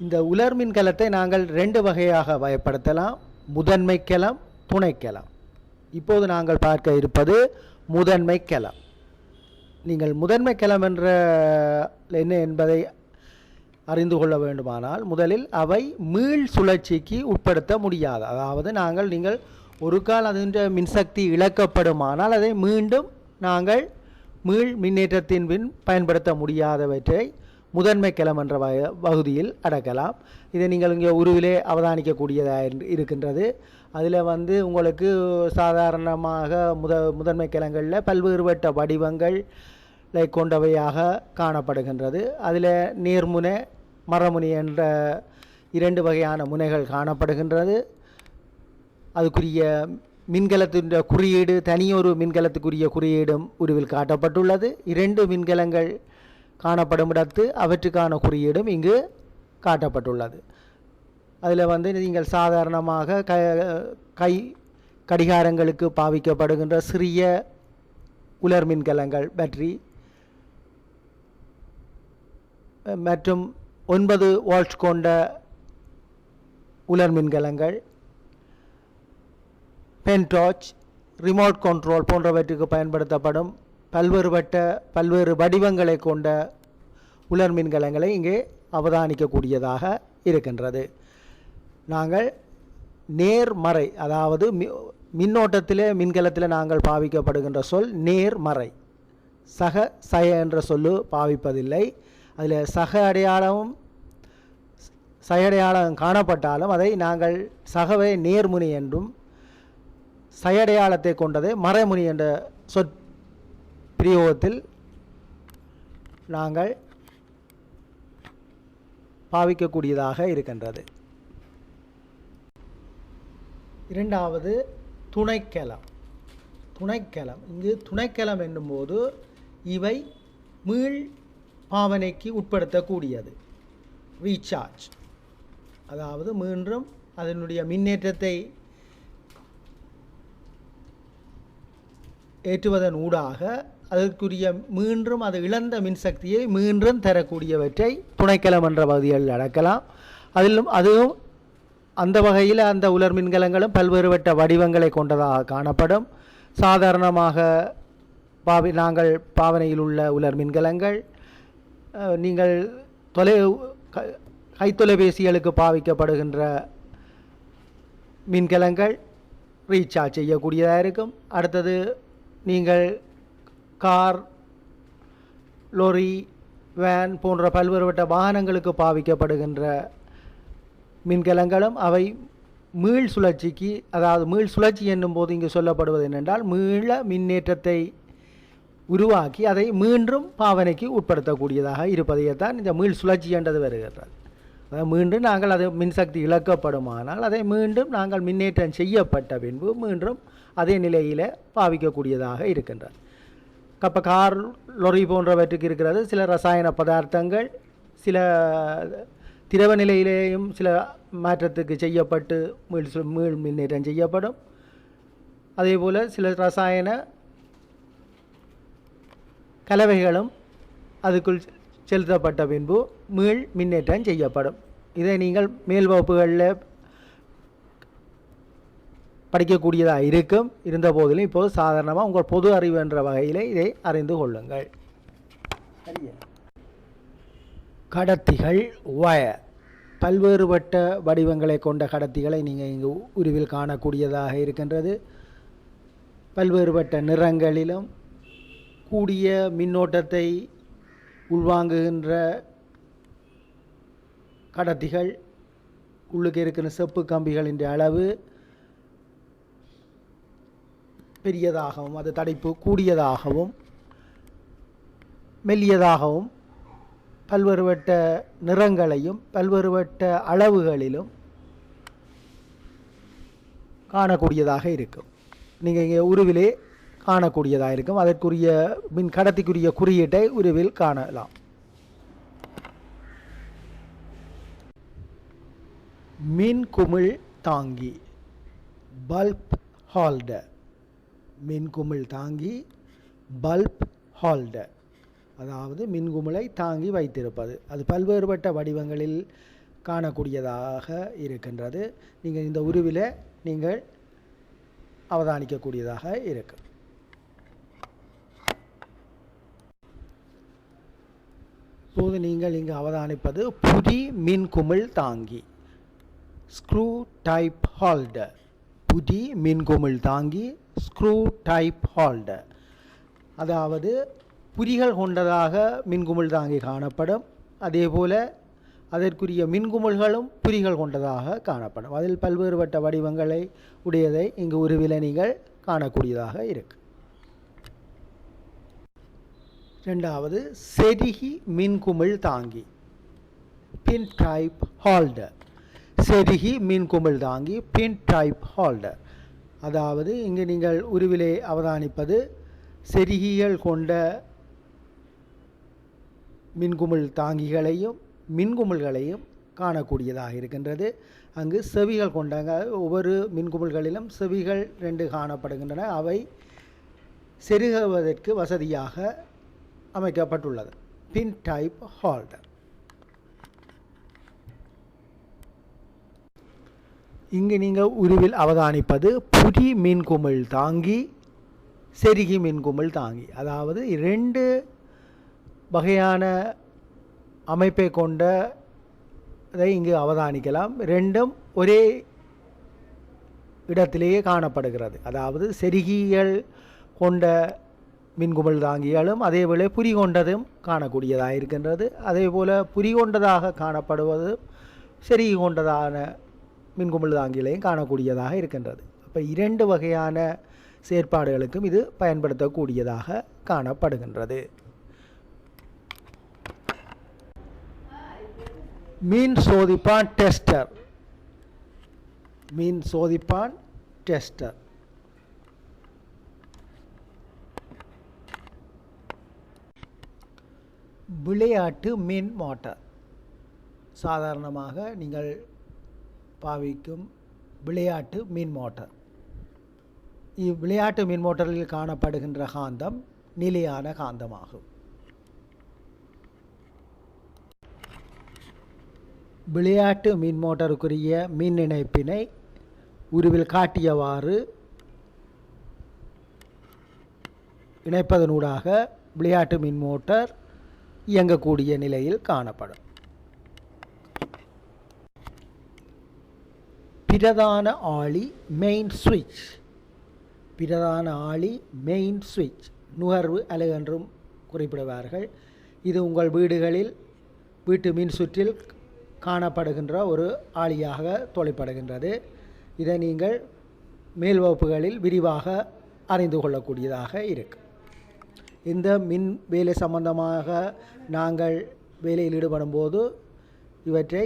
இந்த உலர் மின்கலத்தை நாங்கள் ரெண்டு வகையாக வகைப்படுத்தலாம்: முதன்மை கலம், துணைக்கலம். இப்போது நாங்கள் பார்க்க இருப்பது முதன்மை கலம். நீங்கள் முதன்மை கலம் என்ற என்ன என்பதை அறிந்து கொள்ள வேண்டுமானால் முதலில் அவை மீள் சுழற்சிக்கு உட்படுத்த முடியாது. அதாவது நீங்கள் ஒரு கால் அதன் மின்சக்தி இழக்கப்படுமானால் அதை மீண்டும் நாங்கள் மீள் மின்னேற்றத்தின் பின் பயன்படுத்த முடியாதவற்றை முதன்மை கலம் என்ற பகுதியில் அடக்கலாம். இதை நீங்கள் இங்கே உருவிலே அவதானிக்கக்கூடியதாக இருக்கின்றது. அதில் உங்களுக்கு சாதாரணமாக முதன்மை கலங்களில் பல்வேறுபட்ட வடிவங்களை கொண்டவையாக காணப்படுகின்றது. அதில் நேர்முனை, மரமுனை என்ற இரண்டு வகையான முனைகள் காணப்படுகின்றது. அதுக்குரிய மின்கலத்தின் குறியீடு தனியொரு மின்கலத்துக்குரிய குறியீடும் உருவில் காட்டப்பட்டுள்ளது. 2 மின்கலங்கள் காணப்படும் இடத்து அவற்றுக்கான குறியீடும் இங்கு காட்டப்பட்டுள்ளது. அதில் வந்து நீங்கள் சாதாரணமாக கை கடிகாரங்களுக்கு பாவிக்கப்படுகின்ற சிறிய உலர் மின்கலங்கள் பேட்டரி மற்றும் 9 வோல்ட் கொண்ட உலர் மின்கலங்கள், பென்டார்ச், ரிமோட் கண்ட்ரோல் போன்றவற்றுக்கு பயன்படுத்தப்படும் பல்வேறு வடிவங்களை கொண்ட உலர் மின்கலங்களை இங்கே அவதானிக்கக்கூடியதாக இருக்கின்றது. நாங்கள் நேர்மறை, அதாவது மின்னோட்டத்திலே மின்கலத்தில் நாங்கள் பாவிக்கப்படுகின்ற சொல் நேர்மறை. சய என்ற சொல்லு பாவிப்பதில்லை. அதில் சயடையாளம் காணப்பட்டாலும் அதை நாங்கள் சகவை நேர்முனை என்றும் சயடையாளத்தை கொண்டதை மறைமுனி என்ற பிரயோகத்தில் நாங்கள் பாவிக்கக்கூடியதாக இருக்கின்றது. இரண்டாவது துணைக்கலம். இங்கு துணைக்கலம் என்னும்போது இவை மீள் பாவனைக்கு உட்படுத்தக்கூடியது. ரீசார்ஜ், அதாவது மீண்டும் அதனுடைய மின்னேற்றத்தை ஏற்றுவதன் ஊடாக அதற்குரிய மீண்டும் அது இழந்த மின்சக்தியை மீண்டும் தரக்கூடியவற்றை துணைக்கலம் என்ற பகுதிகளில் அடக்கலாம். அதுவும் அந்த வகையில் அந்த உலர் மின்கலங்களும் பல்வேறுபட்ட வடிவங்களை கொண்டதாக காணப்படும். சாதாரணமாக நாங்கள் பாவனையில் உள்ள உலர் மின்கலங்கள், நீங்கள் கைத்தொலைபேசிகளுக்கு பாவிக்கப்படுகின்ற மின்கலங்கள் ரீசார்ஜ் செய்யக்கூடியதாக இருக்கும். அடுத்தது நீங்கள் கார், லொரி, வேன் போன்ற பல்வேறுபட்ட வாகனங்களுக்கு பாவிக்கப்படுகின்ற மின்கலங்களும் அவை மீள் சுழற்சிக்கு, அதாவது மீள் சுழற்சி என்னும் போது இங்கு சொல்லப்படுவது என்னென்றால் மீள மின்னேற்றத்தை உருவாக்கி அதை மீண்டும் பாவனைக்கு உட்படுத்தக்கூடியதாக இருப்பதைத்தான் இந்த மீள் சுழற்சி என்றது வருகிறது. அதாவது மீண்டும் நாங்கள் அது மின்சக்தி இழக்கப்படுமானால் அதை மீண்டும் நாங்கள் மின்னேற்றம் செய்யப்பட்ட பின்பு மீண்டும் அதே நிலையில் பாவிக்கக்கூடியதாக இருக்கின்றது. அப்போ கார், லொரி போன்றவற்றுக்கு இருக்கிறது சில ரசாயன பதார்த்தங்கள் சில திரவ நிலையிலேயும் சில மாற்றத்துக்கு செய்யப்பட்டு மீள் மின்னேற்றம் செய்யப்படும். அதே போல் சில ரசாயன கலவைகளும் அதுக்குள் செலுத்தப்பட்ட பின்பு மீள் மின்னேற்றம் செய்யப்படும். இதை நீங்கள் மேல் வகுப்புகளில் படிக்கக்கூடியதாக இருக்கும். இருந்த போதிலும் இப்போது சாதாரணமாக உங்கள் பொது அறிவு என்ற வகையில் இதை அறிந்து கொள்ளுங்கள். கடத்திகள், வயர், பல்வேறுபட்ட வடிவங்களை கொண்ட கடத்திகளை நீங்கள் இங்கு உருவில் காணக்கூடியதாக இருக்கின்றது. பல்வேறுபட்ட நிறங்களிலும் கூடிய மின்னோட்டத்தை உள்வாங்குகின்ற கடத்திகள், உள்ளுக்கு இருக்கிற செப்பு கம்பிகளின் அளவு பெரியதாகவும் அது தடிப்பு கூடியதாகவும் மெல்லியதாகவும் பல்வேறுபட்ட நிறங்களையும் பல்வேறுபட்ட அளவுகளிலும் காணக்கூடியதாக இருக்கும். நீங்கள் இங்கே உருவிலே காணக்கூடியதாக இருக்கும். அதற்குரிய மின் கடத்திக்குரிய குறியீட்டை உருவில் காணலாம். மின் குமிழ் தாங்கி, பல்ப் ஹோல்டர். மின் குமிழ் தாங்கி, பல்ப் ஹோல்டர், அதாவது மின்குமிழை தாங்கி வைத்திருப்பது. அது பல்வேறுபட்ட வடிவங்களில் காணக்கூடியதாக இருக்கின்றது. நீங்கள் இந்த உருவில் நீங்கள் அவதானிக்கக்கூடியதாக இருக்கும். இப்போது நீங்கள் இங்கு அவதானிப்பது புதி மின்குமிழ் தாங்கி, ஸ்க்ரூ டைப் ஹோல்டர். புதி மின்குமிழ் தாங்கி, ஸ்க்ரூ டைப் ஹோல்டர், அதாவது புரிகள் கொண்டதாக மின்குமிழ் தாங்கி காணப்படும். அதே போல் அதற்குரிய மின்குமிழ்களும் புரிகள் கொண்டதாக காணப்படும். அதில் பல்வேறுபட்ட வடிவங்களை உடையதை இங்கு உருவில் நீங்கள் காணக்கூடியதாக இருக்கு. இரண்டாவது செருகி மின்குமிழ் தாங்கி, பின் டைப் ஹோல்டர். செருகி மின்குமிழ் தாங்கி, பின் டைப் ஹோல்டர், அதாவது இங்கு நீங்கள் உருவிலே அவதானிப்பது செருகிகள் கொண்ட மின்குமிழ் தாங்கிகளையும் மின்குமிழ்களையும் காணக்கூடியதாக இருக்கின்றது. அங்கு செவிகள் கொண்டாங்க, ஒவ்வொரு மின்குமிழ்களிலும் செவிகள் 2 காணப்படுகின்றன. அவை செருகுவதற்கு வசதியாக அமைக்கப்பட்டுள்ளது. பின் டைப் ஹோல்டர். இங்கு நீங்கள் உருவில் அவதானிப்பது புரி மின்குமிழ் தாங்கி, செருகி மின்குமிழ் தாங்கி. அதாவது 2 வகையான அமைப்பை கொண்டதை இங்கு அவதானிக்கலாம். 2ம் ஒரே இடத்திலேயே காணப்படுகிறது. அதாவது செருகிகள் கொண்ட மின்குமிழ் தாங்கிகளும் அதேபோல புரி கொண்டதும் காணக்கூடியதாக இருக்கின்றது. அதேபோல் புரி கொண்டதாக காணப்படுவது செருகி கொண்டதான மின்குமிழ் தாங்கிகளையும் காணக்கூடியதாக இருக்கின்றது. அப்போ 2 வகையான செயற்பாடுகளுக்கும் இது பயன்படுத்தக்கூடியதாக காணப்படுகின்றது. மீன் சோதிப்பான் டெஸ்டர். மீன் சோதிப்பான் டெஸ்டர். விளையாட்டு மின் மோட்டார். சாதாரணமாக நீங்கள் பாவிக்கும் விளையாட்டு மின் மோட்டார். இவ்விளையாட்டு மின் மோட்டாரில் காணப்படுகின்ற காந்தம் நிலையான காந்தமாகும். விளையாட்டு மின் மோட்டாருக்குரிய மின் இணைப்பினை உருவில் காட்டியவாறு இணைப்பதனூடாக விளையாட்டு மின் மோட்டார் இயங்கக்கூடிய நிலையில் காணப்படும். பிரதான ஆளி மெயின் சுவிட்ச். பிரதான ஆளி மெயின் சுவிட்ச், நுகர்வு அலை என்றும் குறிப்பிடுவார்கள். இது உங்கள் வீடுகளில் வீட்டு மின் சுற்றில் காணப்படுகின்ற ஒரு ஆளியாக தொழிற்படுகின்றது. இதை நீங்கள் மேல் வகுப்புகளில் விரிவாக அறிந்து கொள்ளக்கூடியதாக இருக்கும். இந்த மின் வேலை சம்பந்தமாக நாங்கள் வேலையில் ஈடுபடும் போது இவற்றை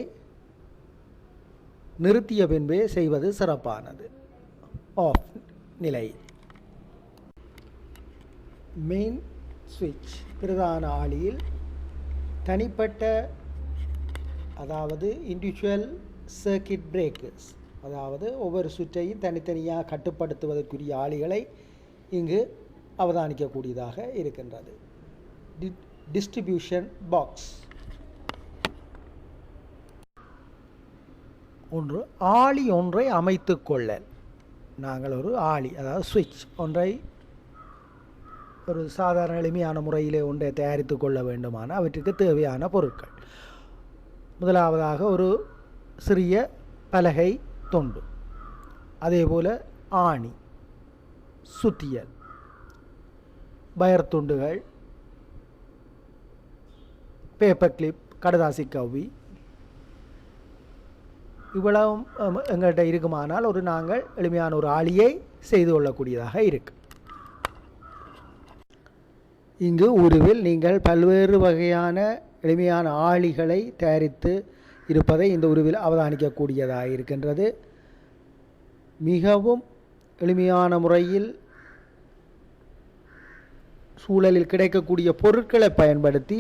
நிறுத்திய பின்பே செய்வது சிறப்பானது. ஆஃப் நிலை. மெயின் சுவிட்ச் பிரதான ஆளியில் தனிப்பட்ட, அதாவது இண்டிவிஜுவல் சர்க்கிட் பிரேக்கர்ஸ், அதாவது ஒவ்வொரு சுற்றையும் தனித்தனியாக கட்டுப்படுத்துவதற்குரிய ஆளிகளை இங்கு அவதானிக்கக்கூடியதாக இருக்கின்றது. Distribution box. ஒன்று, ஆளி ஒன்றை அமைத்து கொள்ளல். நாங்கள் ஒரு ஆளி, அதாவது சுவிட்ச் ஒன்றை ஒரு சாதாரண எளிமையான முறையிலே ஒன்றை தயாரித்து கொள்ள வேண்டுமானால் அவற்றுக்கு தேவையான பொருட்கள். முதலாவதாக ஒரு சிறிய பலகை தொண்டு, அதேபோல் ஆணி, சுத்தியல், பயர் துண்டுகள், பேப்பர் கிளிப், கடதாசி கவ்வி, இவ்வளவும் எங்கள்கிட்ட இருக்குமானால் நாங்கள் எளிமையான ஒரு ஆளியை செய்து கொள்ளக்கூடியதாக இருக்கு. இங்கு உருவில் நீங்கள் பல்வேறு வகையான எளிமையான ஆளிகளை தயாரித்து இருப்பதை இந்த உருவில் அவதானிக்கக்கூடியதாக இருக்கின்றது. மிகவும் எளிமையான முறையில் சூழலில் கிடைக்கக்கூடிய பொருட்களை பயன்படுத்தி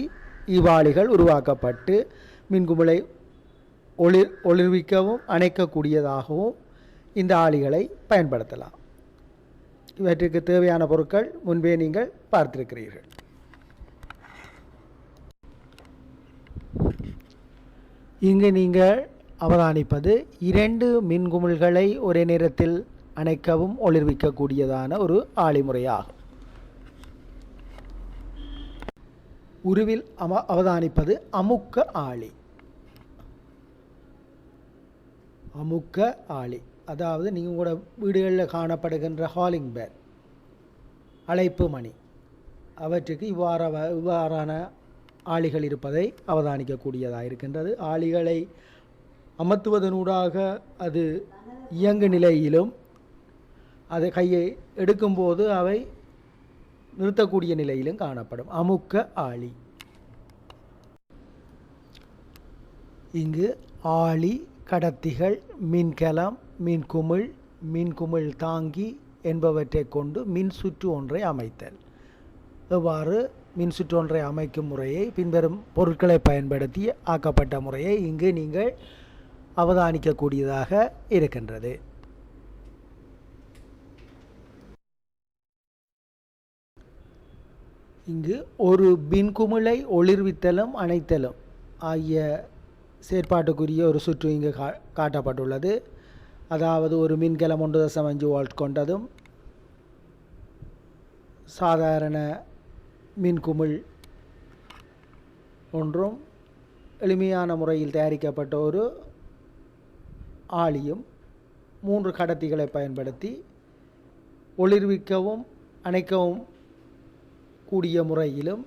இவ்வாளிகள் உருவாக்கப்பட்டு மின்குமிழை ஒளிர்விக்கவும் அணைக்கக்கூடியதாகவும் இந்த ஆளிகளை பயன்படுத்தலாம். இவற்றுக்கு தேவையான பொருட்கள் முன்பே நீங்கள் பார்த்திருக்கிறீர்கள். இங்கு நீங்கள் அவதானிப்பது 2 மின்குமிழ்களை ஒரே நேரத்தில் அணைக்கவும் ஒளிர்விக்கக்கூடியதான ஒரு ஆளிமுறையாகும். உருவில் அவதானிப்பது அமுக்க ஆளி. அமுக்க ஆளி, அதாவது நீங்கள் உங்களோட வீடுகளில் காணப்படுகின்ற ஹாலிங் பேல், அழைப்பு மணி, அவற்றுக்கு இவ்வாறான ஆளிகள் இருப்பதை அவதானிக்கக்கூடியதாக இருக்கின்றது. ஆளிகளை அமர்த்துவதனூடாக அது இயங்கு நிலையிலும், அது கையை எடுக்கும்போது அவை நிறுத்தக்கூடிய நிலையிலும் காணப்படும். அமுக்க ஆளி. இங்கு ஆளி, கடத்திகள், மின்கலம், மின்குமிழ், மின்குமிழ் தாங்கி என்பவற்றை கொண்டு மின் சுற்று ஒன்றை அமைத்தல். எவ்வாறு மின் சுற்று ஒன்றை அமைக்கும் முறையை பின்வரும் பொருட்களை பயன்படுத்தி ஆக்கப்பட்ட முறையை இங்கு நீங்கள் அவதானிக்கக்கூடியதாக இருக்கின்றது. இங்கு ஒரு மின்குமிழை ஒளிர்வித்தலும் அணைத்தலும் ஆகிய செயற்பாட்டுக்குரிய ஒரு சுற்று இங்கு காட்டப்பட்டுள்ளது. அதாவது ஒரு மின்கலம் 1.5 வோல்ட் கொண்டதும் சாதாரண மின்குமிழ் ஒன்றும் எளிமையான முறையில் தயாரிக்கப்பட்ட ஒரு ஆளியும் 3 கடத்திகளை பயன்படுத்தி ஒளிர்விக்கவும் அணைக்கவும் கூடிய முறையிலும்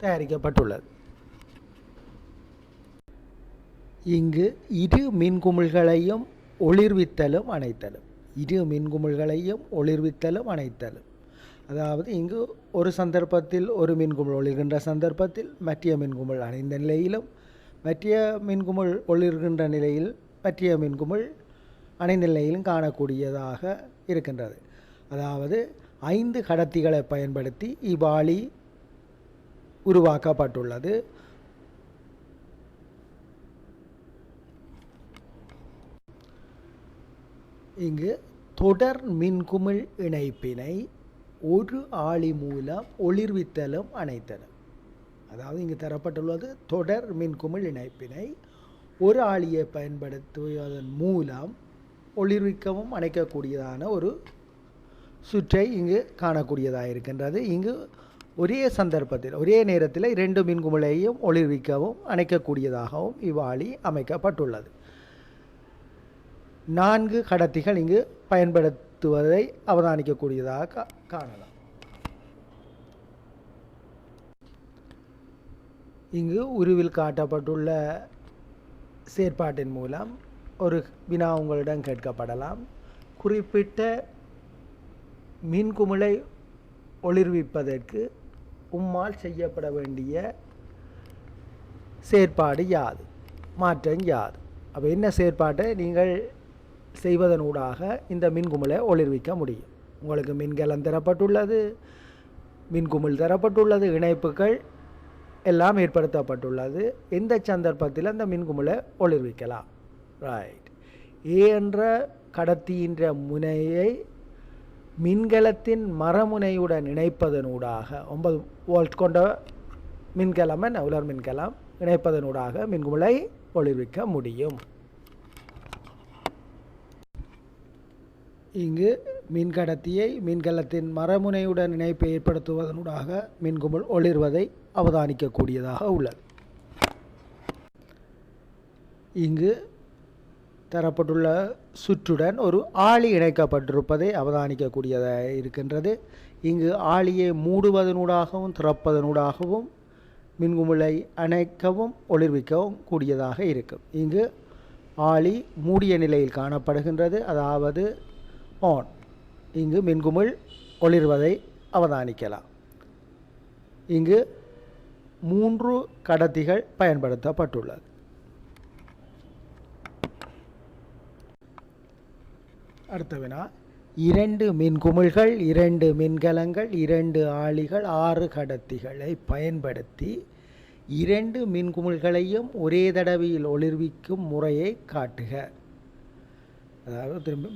தயாரிக்கப்பட்டுள்ளது. இங்கு இரு மின்குமிழ்களையும் ஒளிர்வித்தலும் அணைத்தலும், இரு மின்குமிழ்களையும் ஒளிர்வித்தலும் அணைத்தலும், அதாவது இங்கு ஒரு சந்தர்ப்பத்தில் ஒரு மின்குமிழ் ஒளிர்கின்ற சந்தர்ப்பத்தில் மற்ற மின்குமிழ் அணைந்த நிலையிலும், மற்ற மின்குமிழ் ஒளிர்கின்ற நிலையில் மற்ற மின்குமிழ் அணைந்த நிலையிலும் காணக்கூடியதாக இருக்கின்றது. அதாவது 5 கடத்திகளை பயன்படுத்தி இவ்வாளி உருவாக்கப்பட்டுள்ளது. இங்கு தொடர் மின்குமிழ் இணைப்பினை ஒரு ஆளி மூலம் ஒளிர்வித்தலும் அணைத்தலும், அதாவது இங்கு தரப்பட்டுள்ளது தொடர் மின்குமிழ் இணைப்பினை ஒரு ஆளியை பயன்படுத்துவதன் மூலம் ஒளிர்விக்கவும் அணைக்கக்கூடியதான ஒரு சுற்றை இங்கு காணக்கூடியதாக இருக்கின்றது. இங்கு ஒரே சந்தர்ப்பத்தில் ஒரே நேரத்தில் 2 மின்குமிழையும் ஒளிர்விக்கவும் அணைக்கக்கூடியதாகவும் இவ்வாளி அமைக்கப்பட்டுள்ளது. 4 கடத்திகள் இங்கு பயன்படுத்துவதை அவதானிக்கக்கூடியதாக காணலாம். இங்கு உருவில் காட்டப்பட்டுள்ள செயற்பாட்டின் மூலம் ஒரு வினா உங்களிடம் கேட்கப்படலாம். குறிப்பிட்ட மின்குமிழை ஒளிர்விப்பதற்கு உம்மால் செய்யப்பட வேண்டிய செயற்பாடு யாது, மாற்றம் யாது? அப்போ என்ன செயற்பாட்டை நீங்கள் செய்வதனூடாக இந்த மின்குமிழை ஒளிர்விக்க முடியும்? உங்களுக்கு மின்கலம் தரப்பட்டுள்ளது, மின்குமிழ் தரப்பட்டுள்ளது, இணைப்புகள் எல்லாம் ஏற்படுத்தப்பட்டுள்ளது. எந்த சந்தர்ப்பத்தில் அந்த மின்குமிழை ஒளிர்விக்கலாம்? ரைட். ஏ என்ற கடத்தியின்ற முனையை மின்கலத்தின் மரமுனையுடன் இணைப்பதனூடாக 9 வோல்ட் கொண்ட மின்கலம் உலர் மின்கலம் இணைப்பதனூடாக மின்குமிழை ஒளிர்விக்க முடியும். இங்கு மின்கடத்தியை மின்கலத்தின் மரமுனையுடன் இணைப்பை ஏற்படுத்துவதனூடாக மின்குமிழ் ஒளிர்வதை அவதானிக்கக்கூடியதாக உள்ளது. இங்கு தரப்பட்டுள்ள சுற்றுடன் ஒரு ஆளி இணைக்கப்பட்டிருப்பதை அவதானிக்கக்கூடியதாக இருக்கின்றது. இங்கு ஆளியை மூடுவதனூடாகவும் திறப்பதனூடாகவும் மின்குமிழை அணைக்கவும் ஒளிர்விக்கவும் கூடியதாக இருக்கும். இங்கு ஆளி மூடிய நிலையில் காணப்படுகின்றது, அதாவது ஆன். இங்கு மின்குமிழ் ஒளிர்வதை அவதானிக்கலாம். இங்கு 3 கடத்திகள் பயன்படுத்தப்பட்டுள்ளது. அடுத்த வினா, 2 மின்குமிழ்கள், 2 மின்கலங்கள், 2 ஆளிகள், 6 கடத்திகளை பயன்படுத்தி 2 மின்குமிழ்களையும் ஒரே தடவையில் ஒளிர்விக்கும் முறையை காட்டுக. அதாவது திரும்ப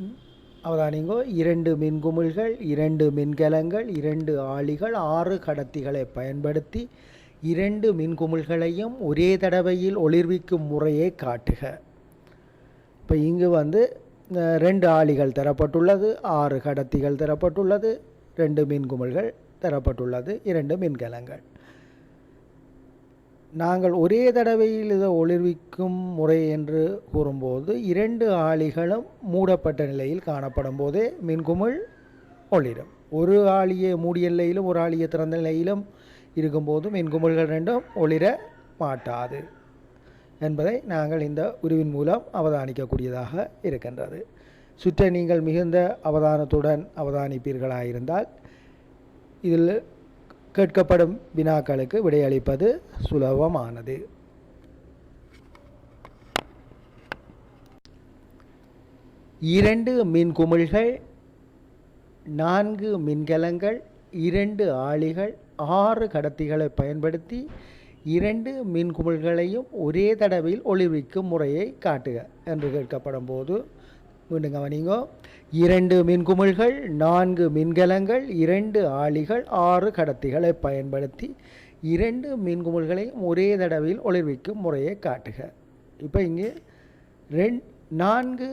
அவதானிங்கோ, 2 மின்குமிழ்கள், 2 மின்கலங்கள், 2 ஆளிகள், 6 கடத்திகளை பயன்படுத்தி 2 மின்குமிழ்களையும் ஒரே தடவையில் ஒளிர்விக்கும் முறையை காட்டுக. இப்போ இங்கு 2 ஆளிகள் தரப்பட்டுள்ளது, 6 கடத்திகள் தரப்பட்டுள்ளது, 2 மின்குமிழ்கள் தரப்பட்டுள்ளது, 2 மின்கலங்கள். நாங்கள் ஒரே தடவையில் இதை ஒளிர்விக்கும் முறை என்று கூறும்போது 2 ஆளிகளும் மூடப்பட்ட நிலையில் காணப்படும் போதே மின்குமிழ் ஒளிரும். ஒரு ஆளியை மூடிய நிலையிலும் ஒரு ஆளியை திறந்த நிலையிலும் இருக்கும்போது மின்குமிழ்கள் 2ம் ஒளிர மாட்டாது என்பதை நாங்கள் இந்த உருவின் மூலம் அவதானிக்கக்கூடியதாக இருக்கின்றது. சுற்றை நீங்கள் மிகுந்த அவதானத்துடன் அவதானிப்பீர்களாயிருந்தால் இதில் கேட்கப்படும் வினாக்களுக்கு விடையளிப்பது சுலபமானது. 2 மின்குமிழ்கள், 4 மின்கலங்கள், 2 ஆளிகள், 6 கடத்திகளை பயன்படுத்தி 2 மின்குமிழ்களையும் ஒரே தடவையில் ஒளிர்விக்கும் முறையை காட்டுக என்று கேட்கப்படும் போது, மீண்டும் கவனிங்கோ, 2 மின்குமிழ்கள், 4 மின்கலங்கள், 2 ஆளிகள், 6 கடத்திகளை பயன்படுத்தி 2 மின்குமிழ்களையும் ஒரே தடவையில் ஒளிர்விக்கும் முறையை காட்டுக. இப்போ இங்கே 4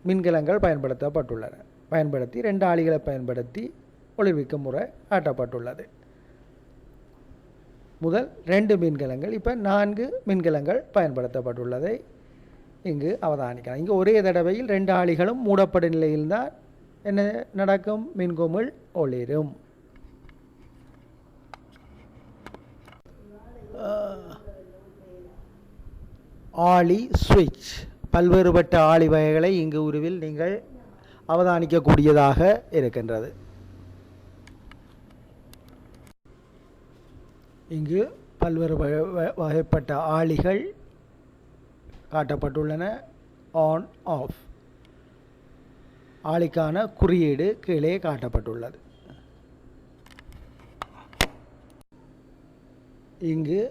மின்கலங்கள் பயன்படுத்தி 2 ஆளிகளை பயன்படுத்தி ஒளிர்விக்கும் முறை காட்டப்பட்டுள்ளது. முதல் 2 மின்கலங்கள், இப்போ 4 மின்கலங்கள் பயன்படுத்தப்பட்டுள்ளதை இங்கு அவதானிக்கலாம். இங்கு ஒரே தடவையில் 2 ஆளிகளும் மூடப்பட்ட நிலையில்தான் என்ன நடக்கும்? மின்குமிழ் ஒளிரும். ஆளி சுவிட்ச், பல்வேறுபட்ட ஆளி வகைகளை இங்கு உருவில் நீங்கள் அவதானிக்கக்கூடியதாக இருக்கின்றது. இங்கு பல்வேறு வகைப்பட்ட ஆளிகள் காட்டப்பட்டுள்ளன. ஆன் ஆஃப் ஆளிக்கான குறியீடு கீழே காட்டப்பட்டுள்ளது. இங்கு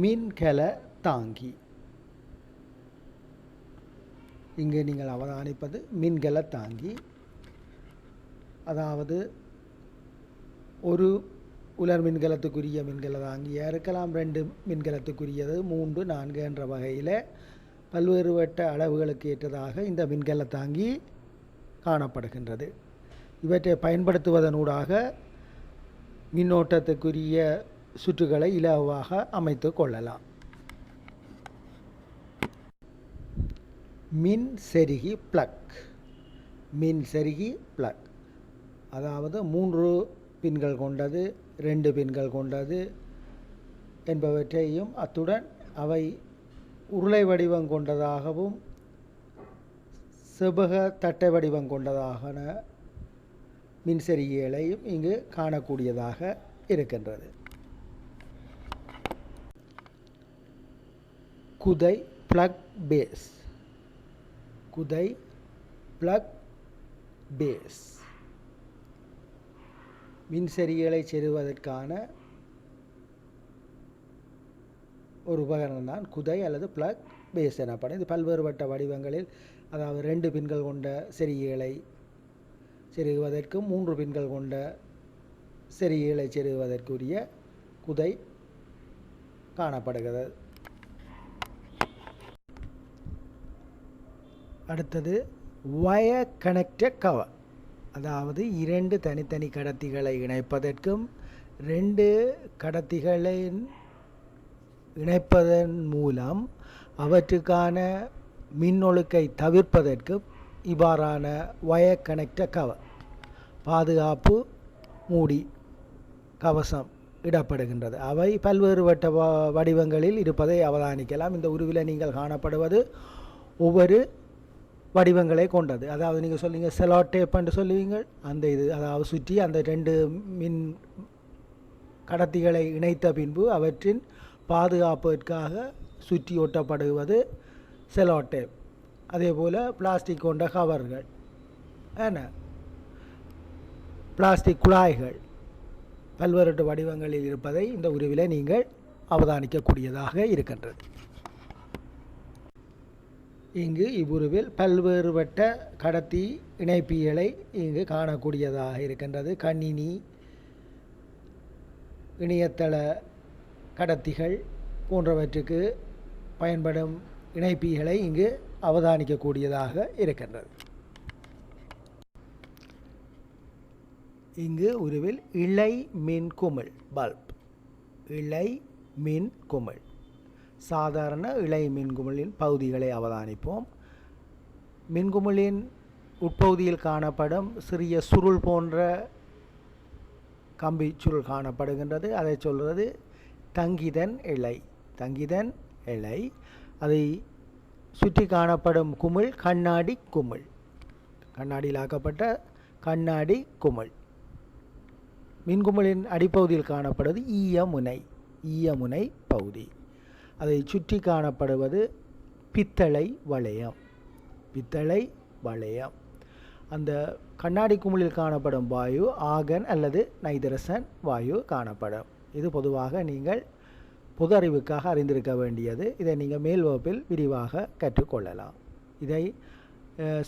மின்கல தாங்கி, இங்கு நீங்கள் அவதானிப்பது மின்கல தாங்கி. அதாவது ஒரு உலர் மின்கலத்துக்குரிய மின்கல தாங்கியாக இருக்கலாம், 2 மின்கலத்துக்குரியது, 3, 4 என்ற வகையில் பல்வேறுபட்ட அளவுகளுக்கு ஏற்றதாக இந்த மின்கல தாங்கி காணப்படுகின்றது. இவற்றை பயன்படுத்துவதனூடாக மின்னோட்டத்துக்குரிய சுற்றுகளை இலவாக அமைத்து கொள்ளலாம். மின் செருகி பிளக், அதாவது 3 பின்கள் கொண்டது, 2 பின்கள் கொண்டது என்பவற்றையும், அத்துடன் அவை உருளை வடிவம் கொண்டதாகவும் செவ்வக தட்டை வடிவம் கொண்டதாக மின்செருகிகளையும் இங்கு காணக்கூடியதாக இருக்கின்றது. குதை பிளக் பேஸ், மின்செருகிகளை செருவதற்கான ஒரு உபகரணம் தான் குதை அல்லது பிளக் பேஸ் எனப்படும். இது பல்வேறுபட்ட வடிவங்களில், அதாவது 2 பின்கள் கொண்ட செருகிகளை செருகுவதற்கும் 3 பின்கள் கொண்ட செருகிகளை செருகுவதற்குரிய குதை காணப்படுகிறது. அடுத்தது வயர் கனெக்டர் கவர், அதாவது 2 தனித்தனி கடத்திகளை இணைப்பதற்கும் 2 கடத்திகளை இணைப்பதன் மூலம் அவற்றுக்கான மின்னொழுக்கை தவிர்ப்பதற்கும் இவ்வாறான வயர் கனெக்டர் கவர், பாதுகாப்பு மூடி கவசம் இடப்படுகின்றது. அவை பல்வேறுபட்ட வடிவங்களில் இருப்பதை அவதானிக்கலாம். இந்த உருவில் நீங்கள் காணப்படுவது ஒவ்வொரு வடிவங்களை கொண்டது. அதாவது நீங்கள் சொல்லுவீங்க செலோ டேப் என்று சொல்லுவீங்க, அந்த இது அதாவது சுற்றி அந்த 2 மின் கடத்திகளை இணைத்த பின்பு அவற்றின் பாதுகாப்பிற்காக சுற்றி ஒட்டப்படுவது செலோ டேப். அதே போல் பிளாஸ்டிக் கொண்ட கவர்கள், பிளாஸ்டிக் குழாய்கள் பல்வேறு வடிவங்களில் இருப்பதை இந்த உருவில் நீங்கள் அவதானிக்கக்கூடியதாக இருக்கின்றது. இங்கு இவ்வுருவில் பல்வேறுபட்ட கடத்தி இணைப்பிகளை இங்கு காணக்கூடியதாக இருக்கின்றது. கணினி, இணையதள கடத்திகள் போன்றவற்றுக்கு பயன்படும் இணைப்பிகளை இங்கு அவதானிக்கக்கூடியதாக இருக்கின்றது. இங்கு உருவில் இழை மின் குமிழ் பல்ப், இழை மின் குமிழ், சாதாரண இழை மின்குமிழின் பகுதிகளை அவதானிப்போம். மின்குமிழின் உட்பகுதியில் காணப்படும் சிறிய சுருள் போன்ற கம்பி சுருள் காணப்படுகின்றது. அதை சொல்வது தங்கிதன் இழை. அதை சுற்றி காணப்படும் குமிழ் கண்ணாடி குமிழ், கண்ணாடியில் ஆக்கப்பட்ட கண்ணாடி குமிழ். மின்குமிழின் அடிப்பகுதியில் காணப்படுவது ஈயமுனை பகுதி. அதை சுற்றி காணப்படுவது பித்தளை வளையம். அந்த கண்ணாடி குமிழில் காணப்படும் வாயு ஆர்கன் அல்லது நைதரசன் வாயு காணப்படும். இது பொதுவாக நீங்கள் பொது அறிவுக்காக அறிந்திருக்க வேண்டியது. இதை நீங்கள் மேல் வகுப்பில் விரிவாக கற்றுக்கொள்ளலாம். இதை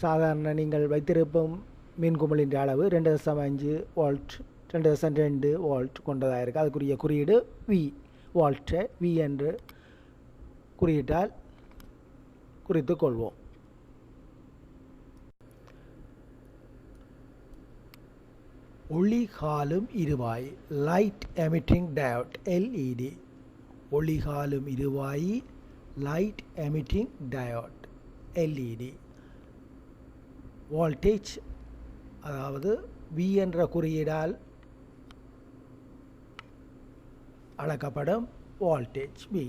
சாதாரண நீங்கள் வைத்திருக்கும் மின்குமிழின் அளவு 2.5 வோல்ட் 2.2 வோல்ட் கொண்டதாக இருக்குது. அதுக்குரிய குறியீடு வி, வோல்ட்டை வி என்று குறியிட்டால் குறித்து கொள்வோம். ஒளி காலும் இருவாய் லைட் எமிட்டிங் டயோட் எல்இடி. ஒளி காலும் இருவாயி light emitting diode LED. Voltage அதாவது வி என்ற குறியீடால் அளக்கப்படும் வோல்டேஜ் வி.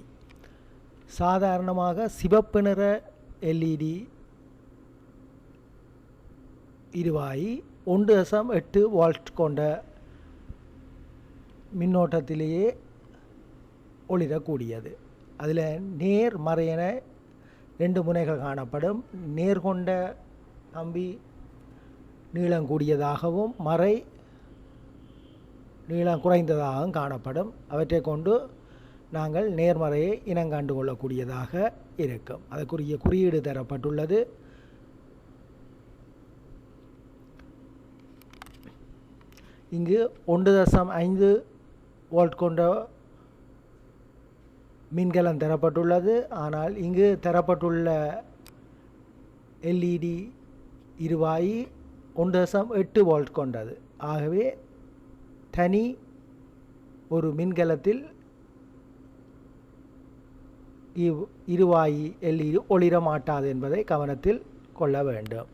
சாதாரணமாக சிவப்பு நிற எல்இடி இருவாயி 1.8 வோல்ட் கொண்ட மின்னோட்டத்திலேயே ஒளிரக்கூடியது. அதில் நேர் மறையென 2 முனைகள் காணப்படும். நேர் கொண்ட கம்பி நீளம் கூடியதாகவும் மறை நீளம் குறைந்ததாகவும் காணப்படும். அவற்றை கொண்டு நாங்கள் நேர்மறையை இனங்காண்டு கொள்ளக்கூடியதாக இருக்கும். அதற்குரிய குறியீடு தரப்பட்டுள்ளது. இங்கு 1.5 வோல்ட் கொண்ட மின்கலம் தரப்பட்டுள்ளது. ஆனால் இங்கு தரப்பட்டுள்ள எல்இடி இருவாயி 1.8 வோல்ட் கொண்டது. ஆகவே தனி ஒரு மின்கலத்தில் இருவாயி எல்இடி ஒளிர மாட்டாது என்பதை கவனத்தில் கொள்ள வேண்டும்.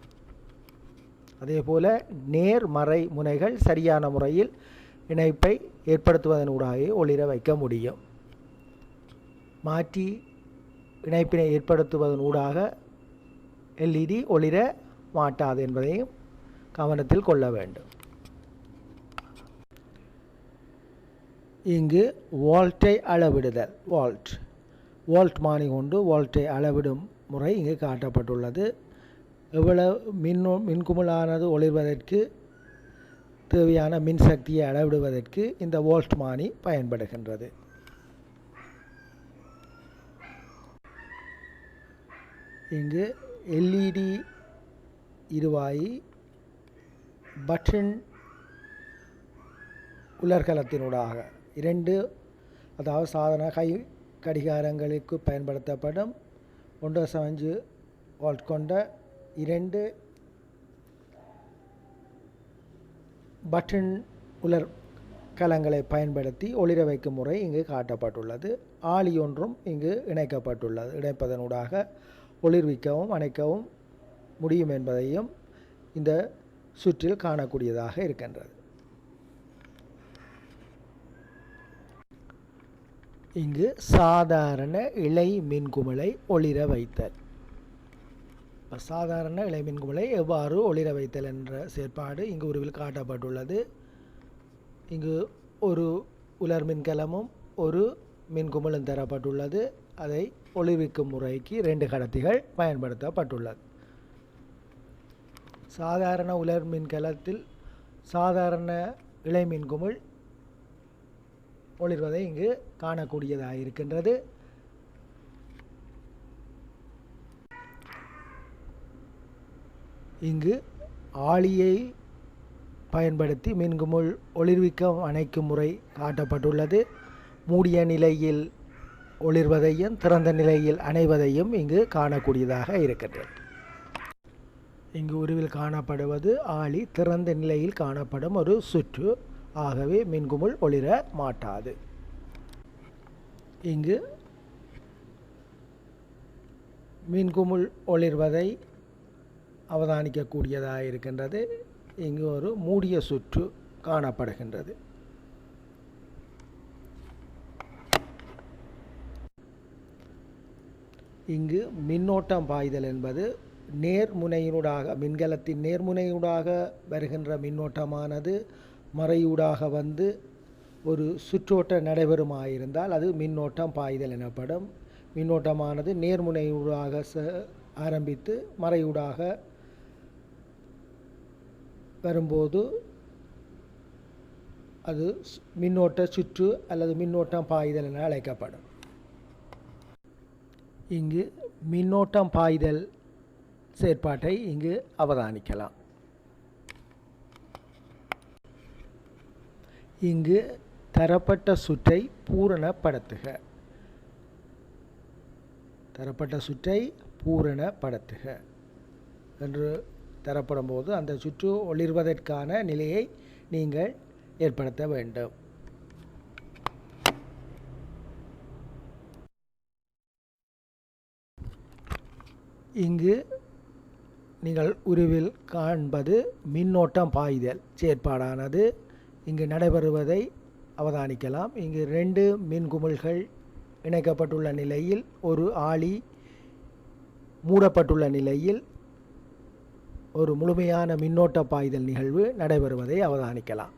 அதேபோல் நேர்மறை முனைகள் சரியான முறையில் இணைப்பை ஏற்படுத்துவதனூடாக ஒளிர வைக்க முடியும். மாற்றி இணைப்பினை ஏற்படுத்துவதனூடாக எல்இடி ஒளிர மாட்டாது என்பதையும் கவனத்தில் கொள்ள வேண்டும். இங்கு வோல்ட்டை அளவிடுதல் வோல்ட் மானி கொண்டு வோல்ட்டை அளவிடும் முறை இங்கு காட்டப்பட்டுள்ளது. எவ்வளவு மின்குமிழானது ஒளிர்வதற்கு தேவையான மின்சக்தியை அளவிடுவதற்கு இந்த வோல்ட் மானி பயன்படுகின்றது. இங்கு எல்இடி இருவாயி பட்டன் உலர்களத்தினூடாக 2 அதாவது சாதாரண கை கடிகாரங்களுக்கு பயன்படுத்தப்படும் 1.5 வோல்ட் கொண்ட 2 பட்டன் உலர் கலங்களை பயன்படுத்தி ஒளிர வைக்கும் முறை இங்கு காட்டப்பட்டுள்ளது. ஆளி ஒன்றும் இங்கு இணைக்கப்பட்டுள்ளது. இணைப்பதனூடாக ஒளிர்விக்கவும் அணைக்கவும் முடியும் என்பதையும் இந்த சுற்றில் காணக்கூடியதாக இருக்கின்றது. இங்கு சாதாரண இழை மின்குமிழை ஒளிர வைத்தல். சாதாரண இழை மின்குமிழை எவ்வாறு ஒளிர வைத்தல் என்ற செயற்பாடு இங்கு உருவில் காட்டப்பட்டுள்ளது. இங்கு ஒரு உலர் மின்கலமும் ஒரு மின்குமிழும் தரப்பட்டுள்ளது. அதை ஒளிர்விக்கும் முறைக்கு 2 கடத்திகள் பயன்படுத்தப்பட்டுள்ளது. சாதாரண உலர் மின்கலத்தில் சாதாரண இழை மின்குமிழ் ஒளிர்வதை இங்கு காணக்கூடியதாக இருக்கின்றது. இங்கு ஆளியை பயன்படுத்தி மின்குமிழ் ஒளிர்விக்க அணைக்கும் முறை காட்டப்பட்டுள்ளது. மூடிய நிலையில் ஒளிர்வதையும் திறந்த நிலையில் அணைவதையும் இங்கு காணக்கூடியதாக இருக்கின்றது. இங்கு உருவில் காணப்படுவது ஆளி திறந்த நிலையில் காணப்படும் ஒரு சுற்று. ஆகவே மின்குமிழ் ஒளிர மாட்டாது. இங்கு மின்குமிழ் ஒளிர்வதை அவதானிக்கக்கூடியதாக இருக்கின்றது. இங்கு ஒரு மூடிய சுற்று காணப்படுகின்றது. இங்கு மின்னோட்டம் பாய்தல் என்பது நேர்முனையினூடாக மின்கலத்தின் நேர்முனையூடாக வருகின்ற மின்னோட்டமானது மறையூடாக வந்து ஒரு சுற்றோட்ட நடைபெறுமாயிருந்தால் அது மின்னோட்டம் பாய்தல் எனப்படும். மின்னோட்டமானது நேர்முனையூடாக ஆரம்பித்து மறையூடாக வரும்போது அது மின்னோட்ட சுற்று அல்லது மின்னோட்டம் பாய்தல் என அழைக்கப்படும். இங்கு மின்னோட்டம் பாய்தல் செயற்பாட்டை இங்கு அவதானிக்கலாம். இங்கு தரப்பட்ட சுற்றை பூரணப்படுத்துக. தரப்பட்ட சுற்றை பூரணப்படுத்துக என்று தரப்படும் போது அந்த சுற்று ஒளிர்வதற்கான நிலையை நீங்கள் ஏற்படுத்த வேண்டும். இங்கு நீங்கள் உருவில் காண்பது மின்னோட்டம் பாய்தல் செயற்பாடானது இங்கு நடைபெறுவதை அவதானிக்கலாம். இங்கு 2 மின்குமிழ்கள் இணைக்கப்பட்டுள்ள நிலையில் ஒரு ஆளி மூடப்பட்டுள்ள நிலையில் ஒரு முழுமையான மின்னோட்ட பாய்தல் நிகழ்வு நடைபெறுவதை அவதானிக்கலாம்.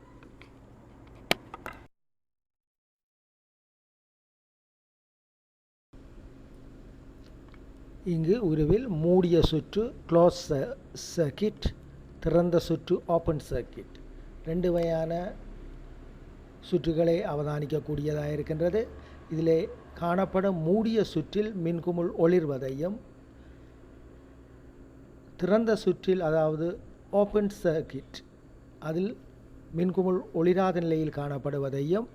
இங்கு உருவில் மூடிய சுற்று க்ளோஸ் சர்க்கிட், திறந்த சுற்று ஓப்பன் சர்க்கிட் 2 வகையான சுற்றுகளை அவதானிக்கக்கூடியதாக இருக்கின்றது. இதிலே காணப்படும் மூடிய சுற்றில் மின்குமிழ் ஒளிர்வதையும், திறந்த சுற்றில் அதாவது ஓப்பன் சர்க்கிட் அதில் மின்குமிழ் ஒளிராத நிலையில் காணப்படுவதையும்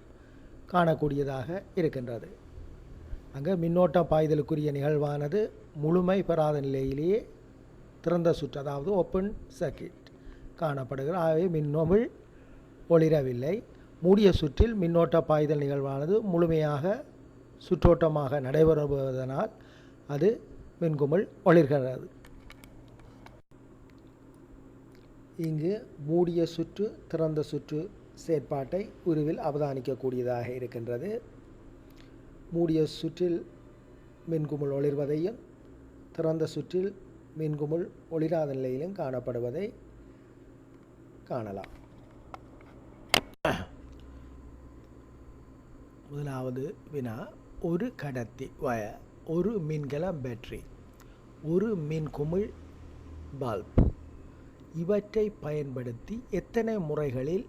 காணக்கூடியதாக இருக்கின்றது. அங்கே மின்னோட்ட பாய்தலுக்குரிய நிகழ்வானது முழுமை பெறாத நிலையிலேயே திறந்த சுற்று அதாவது ஓப்பன் சர்க்கிட் காணப்படுகிறது. ஆகவே மின்குமிழ் ஒளிரவில்லை. மூடிய சுற்றில் மின்னோட்ட பாய்தல் நிகழ்வானது முழுமையாக சுற்றோட்டமாக நடைபெறுவதனால் அது மின்குமிழ் ஒளிர்கிறது. இங்கு மூடிய சுற்று திறந்த சுற்று செயற்பாட்டை உருவில் அவதானிக்கக்கூடியதாக இருக்கின்றது. மூடிய சுற்றில் மின்குமிழ் ஒளிர்வதையும் திறந்த சுற்றில் மின்குமிழ் ஒளிராத நிலையிலும் காணப்படுவதை காணலாம். முதலாவது வினா, ஒரு கடத்தி வயர், ஒரு மின்கலம் பேட்டரி, ஒரு மின்குமிழ் பல்ப் இவற்றை பயன்படுத்தி எத்தனை முறைகளில்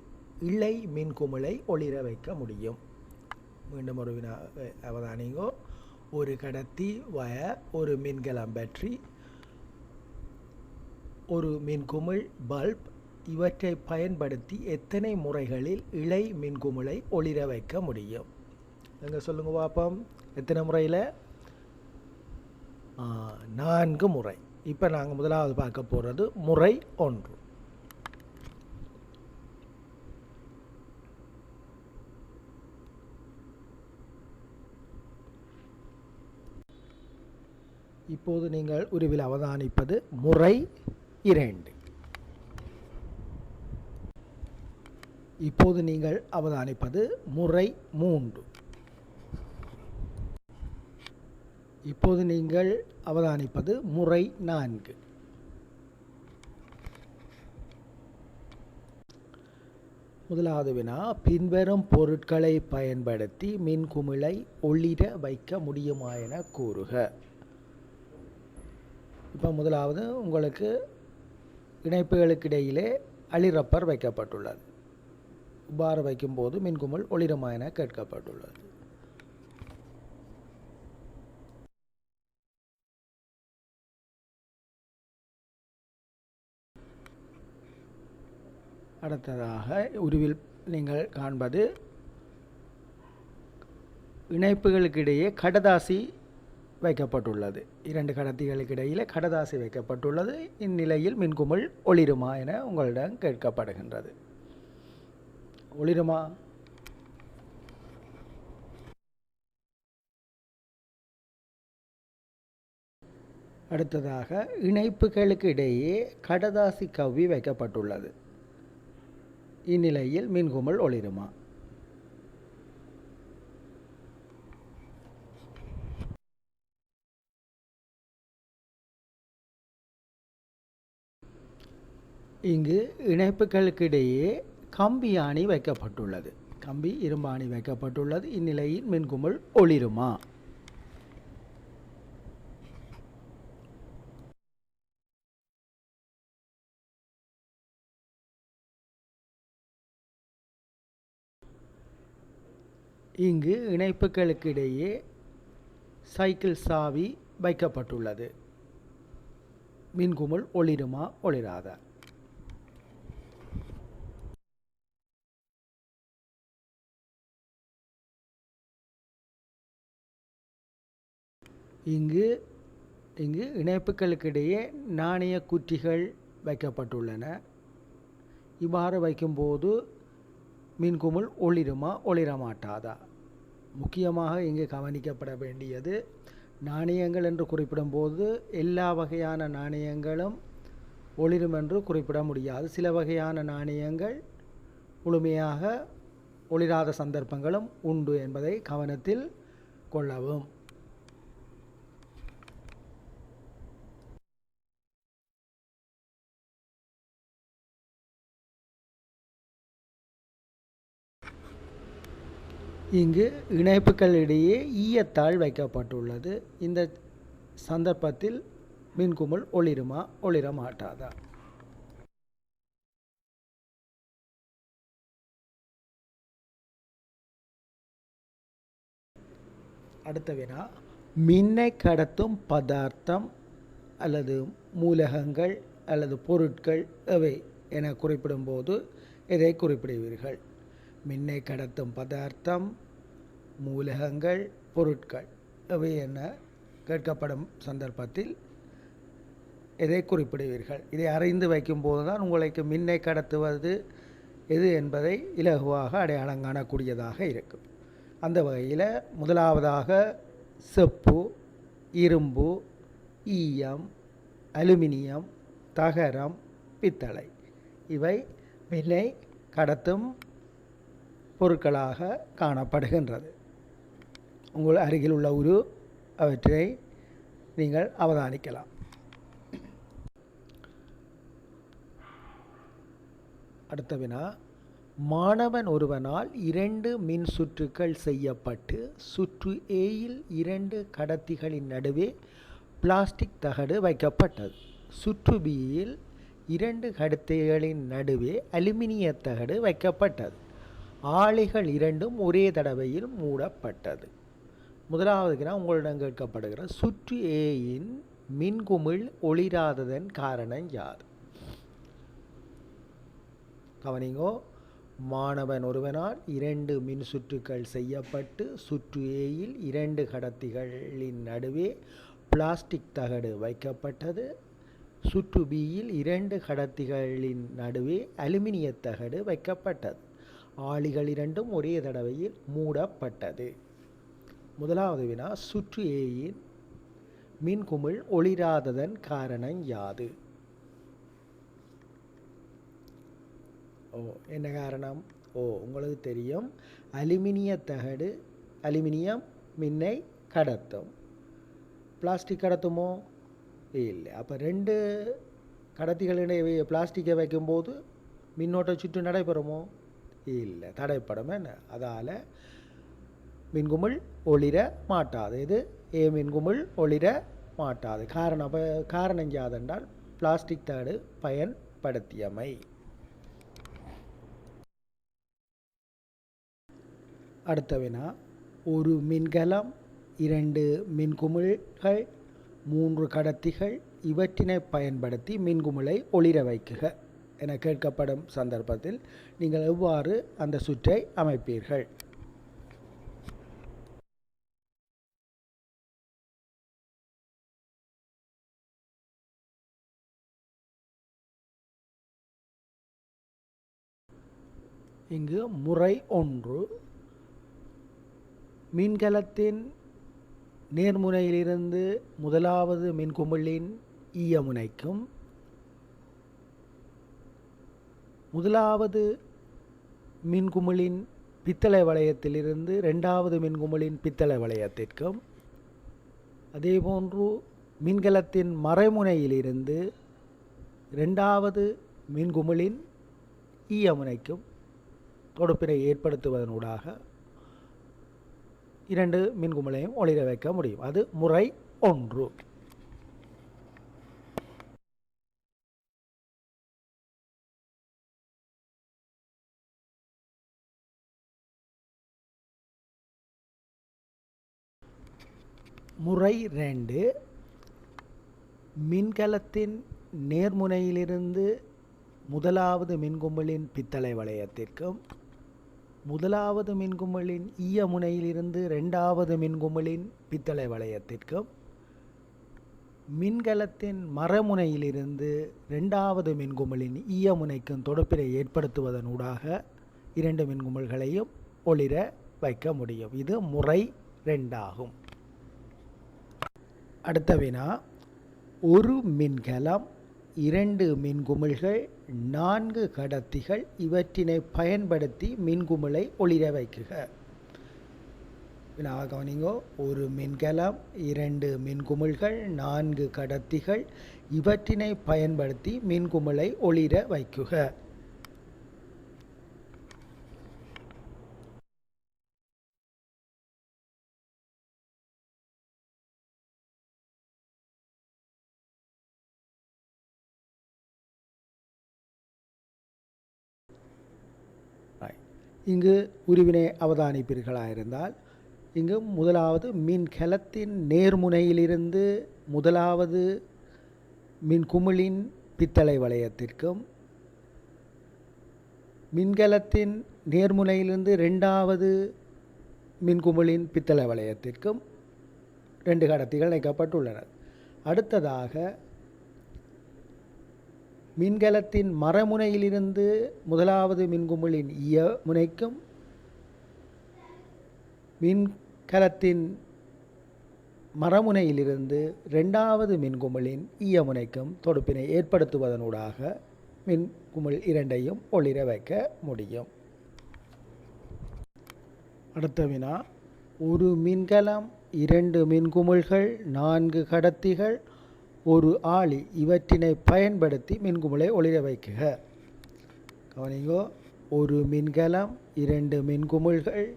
இழை மின்குமிழை ஒளிர வைக்க முடியும்? மீண்டும் ஒரு வினா அவதானிங்கோ. ஒரு கடத்தி வயர், ஒரு மின்கலம் பேட்டரி, ஒரு மின்குமிழ் பல்ப் இவற்றை பயன்படுத்தி எத்தனை முறைகளில் இழை மின்குமிழை ஒளிர வைக்க முடியும்? எங்கே சொல்லுங்க பாப்போம். எத்தனை முறையில்? 4 முறை. இப்போ நாங்கள் முதலாவது பார்க்க போகிறது முறை 1. இப்போது நீங்கள் உருவில் அவதானிப்பது முறை 2. இப்போது நீங்கள் அவதானிப்பது முறை 3. இப்போது நீங்கள் அவதானிப்பது முறை 4. முதலாவது வினா, பின்வரும் பொருட்களை பயன்படுத்தி மின்குமிழை ஒளிர வைக்க முடியுமா என கூறுக. இப்போ முதலாவது உங்களுக்கு இணைப்புகளுக்கு இடையிலே அழிரப்பர் வைக்கப்பட்டுள்ளது. இவ்வாறு வைக்கும்போது மின்குமிழ் ஒளிருமா என கேட்கப்பட்டுள்ளது. அடுத்ததாக உருவில் நீங்கள் காண்பது இணைப்புகளுக்கிடையே கடதாசி வைக்கப்பட்டுள்ளது. 2 கடத்திகளுக்கு இடையில் கடதாசி வைக்கப்பட்டுள்ளது. இந்நிலையில் மின்குமிழ் ஒளிருமா என உங்களிடம் கேட்கப்படுகின்றது. ஒளிருமா? அடுத்ததாக இணைப்புகளுக்கு இடையே கடதாசி கவ்வி வைக்கப்பட்டுள்ளது. இந்நிலையில் மின்குமிழ் ஒளிருமா? இங்கு இணைப்புகளுக்கிடையே கம்பியாணி வைக்கப்பட்டுள்ளது. கம்பி இரும்பாணி வைக்கப்பட்டுள்ளது. இந்நிலையில் மின்குமிழ் ஒளிருமா? இங்கு இணைப்புகளுக்கு இடையே சைக்கிள் சாவி வைக்கப்பட்டுள்ளது. மின்குமிழ் ஒளிருமா ஒளிராதா? இங்கு இணைப்புகளுக்கிடையே நாணய குற்றிகள் வைக்கப்பட்டுள்ளன. இவ்வாறு வைக்கும்போது மின்குமிழ் ஒளிருமா ஒளிரமாட்டாதா? முக்கியமாக இங்கு கவனிக்கப்பட வேண்டியது, நாணயங்கள் என்று குறிப்பிடும்போது எல்லா வகையான நாணயங்களும் ஒளிரும் என்று குறிப்பிட முடியாது. சில வகையான நாணயங்கள் முழுமையாக ஒளிராத சந்தர்ப்பங்களும் உண்டு என்பதை கவனத்தில் கொள்ளவும். இங்கு இணைப்புகளிடையே ஈயத்தாள் வைக்கப்பட்டுள்ளது. இந்த சந்தர்ப்பத்தில் மின்குமிழ் ஒளிருமா ஒளிரமாட்டாதா? அடுத்த வினா, மின்னை கடத்தும் பதார்த்தம் அல்லது மூலகங்கள் அல்லது பொருட்கள் எவை என குறிப்பிடும்போது எதை குறிப்பிடுவீர்கள்? மின்னை கடத்தும் பதார்த்தம், மூலகங்கள், பொருட்கள் எவை என கேட்கப்படும் சந்தர்ப்பத்தில் எதை குறிப்பிடுவீர்கள்? இதை அறிந்து வைக்கும்போது தான் உங்களுக்கு மின்னை கடத்துவது எது என்பதை இலகுவாக அடையாளம் காணக்கூடியதாக இருக்கும். அந்த வகையில் முதலாவதாக செப்பு, இரும்பு, ஈயம், அலுமினியம், தகரம், பித்தளை இவை மின்னை கடத்தும் பொருட்களாக காணப்படுகின்றது. உங்கள் அருகில் உள்ள ஒரு அவற்றை நீங்கள் அவதானிக்கலாம். அடுத்த வினா, மாணவன் ஒருவனால் 2 மின் சுற்றுக்கள் செய்யப்பட்டு சுற்று ஏயில் 2 கடத்திகளின் நடுவே பிளாஸ்டிக் தகடு வைக்கப்பட்டது. சுற்று பியில் 2 கடத்திகளின் நடுவே அலுமினிய தகடு வைக்கப்பட்டது. ஆளிகள் இரண்டும் ஒரே தடவையில் மூடப்பட்டது. முதலாவதுக்கு உங்களிடம் கேட்கப்படுகிற சுற்று ஏயின் மின்குமிழ் ஒளிராததன் காரணம் யாது? கவனிங்கோ, மாணவன் ஒருவனால் 2 மின் சுற்றுக்கள் செய்யப்பட்டு சுற்று ஏயில் 2 கடத்திகளின் நடுவே பிளாஸ்டிக் தகடு வைக்கப்பட்டது. சுற்று பியில் 2 கடத்திகளின் நடுவே அலுமினிய தகடு வைக்கப்பட்டது. ஆளிகள் இரண்டும் ஒரே தடவையில் மூடப்பட்டது. முதலாவது வினா, சுற்று ஏயின் மின்குமிழ் ஒளிராததன் காரணம் யாது? என்ன காரணம்? உங்களுக்கு தெரியும், அலுமினியம் மின்னை கடத்தும். பிளாஸ்டிக் கடத்துமோ? இல்லை. அப்போ 2 கடத்திகளிடையே பிளாஸ்டிக்கை வைக்கும்போது மின்னோட்ட சுற்று நடைபெறுமோ? இல்லை, தடைப்படும். என்ன? அதால் மின்குமிழ் ஒளிர மாட்டாது. இது மின்குமிழ் ஒளிர மாட்டாது. காரணம் யாதென்றால் பிளாஸ்டிக் தகடு பயன்படுத்தியமை. அடுத்த வினா, ஒரு மின்கலம், 2 மின்குமிழ்கள், 3 கடத்திகள் இவற்றினை பயன்படுத்தி மின்குமிழை ஒளிர வைக்குக என கேட்கப்படும் சந்தர்ப்பத்தில் நீங்கள் எவ்வாறு அந்த சுற்றை அமைப்பீர்கள்? இங்கு முறை 1, மின்கலத்தின் நேர்முனையிலிருந்து முதலாவது மின்குமிழின் ஈய முனைக்கும் முதலாவது மின்குமிழின் பித்தளை வளையத்திலிருந்து 2வது மின்குமிழின் பித்தளை வளையத்திற்கும், அதேபோன்று மின்கலத்தின் மறைமுனையிலிருந்து 2வது மின்குமிழின் ஈய முனைக்கும் தொடுப்பினை ஏற்படுத்துவதனூடாக 2 மின்குமிழையும் ஒளிர வைக்க முடியும். அது முறை 1. முறை 2, மின்கலத்தின் நேர்முனையிலிருந்து முதலாவது மின்குமிழின் பித்தளை வளையத்திற்கும் முதலாவது மின்குமிழின் ஈய முனையிலிருந்து இரண்டாவது மின்குமிழின் பித்தளை வளையத்திற்கும் மின்கலத்தின் மரமுனையிலிருந்து இரண்டாவது மின்குமிழின் ஈய முனைக்கும் தொடர்பினை ஏற்படுத்துவதனூடாக 2 மின்குமிழ்களையும் ஒளிர வைக்க முடியும். இது முறை 2 ஆகும். அடுத்த வினா, ஒரு மின்கலம் 2 மின்குமிழ்கள் 4 கடத்திகள் இவற்றினை பயன்படுத்தி மின்குமிழை ஒளிர வைக்குக. வினா கவனிங்கோ. ஒரு மின்கலம் 2 மின்குமிழ்கள் 4 கடத்திகள் இவற்றினை பயன்படுத்தி மின்குமிழை ஒளிர வைக்குக. இங்கு உருவினை அவதானிப்பீர்களாயிருந்தால் இங்கு முதலாவது மின்கலத்தின் நேர்முனையிலிருந்து முதலாவது மின்குமிழின் பித்தளை வளையத்திற்கும் மின்கலத்தின் நேர்முனையிலிருந்து இரண்டாவது மின்குமிழின் பித்தளை வளையத்திற்கும் 2 கடத்திகள் இணைக்கப்பட்டுள்ளன. அடுத்ததாக மின்கலத்தின் மரமுனையிலிருந்து முதலாவது மின்குமிழின் ஈய முனைக்கும் மின்கலத்தின் மரமுனையிலிருந்து இரண்டாவது மின்குமிழின் ஈய முனைக்கும் தொடுப்பினை ஏற்படுத்துவதனூடாக மின்குமிழ் 2ஐயும் ஒளிர வைக்க முடியும். அடுத்த வினா, ஒரு மின்கலம் 2 மின்குமிழ்கள் 4 கடத்திகள் ஒரு ஆளி இவற்றினை பயன்படுத்தி மின்குமிழை ஒளிர வைக்குக. கவனிங்கோ. ஒரு மின்கலம் 2 மின்குமிழ்கள்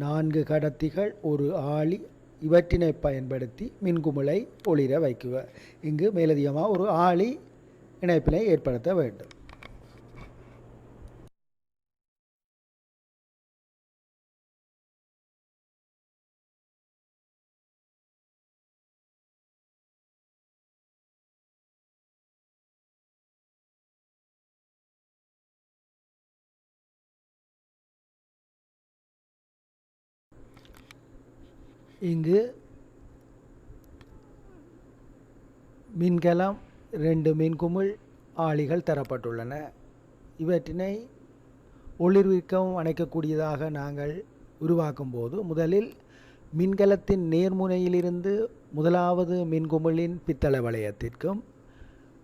4 கடத்திகள் ஒரு ஆளி இவற்றினை பயன்படுத்தி மின்குமிழை ஒளிர வைக்குக. இங்கு மேலதிகமாக ஒரு ஆளி இணைப்பினை ஏற்படுத்த வேண்டும். இங்கு மின்கலம் 2 மின்குமிழ் ஆளிகள் தரப்பட்டுள்ளன. இவற்றினை ஒளிர்விக்கவும் அணைக்கக்கூடியதாக நாங்கள் உருவாக்கும் போது முதலில் மின்கலத்தின் நேர்முனையிலிருந்து முதலாவது மின்குமிழின் பித்தளை வளையத்திற்கும்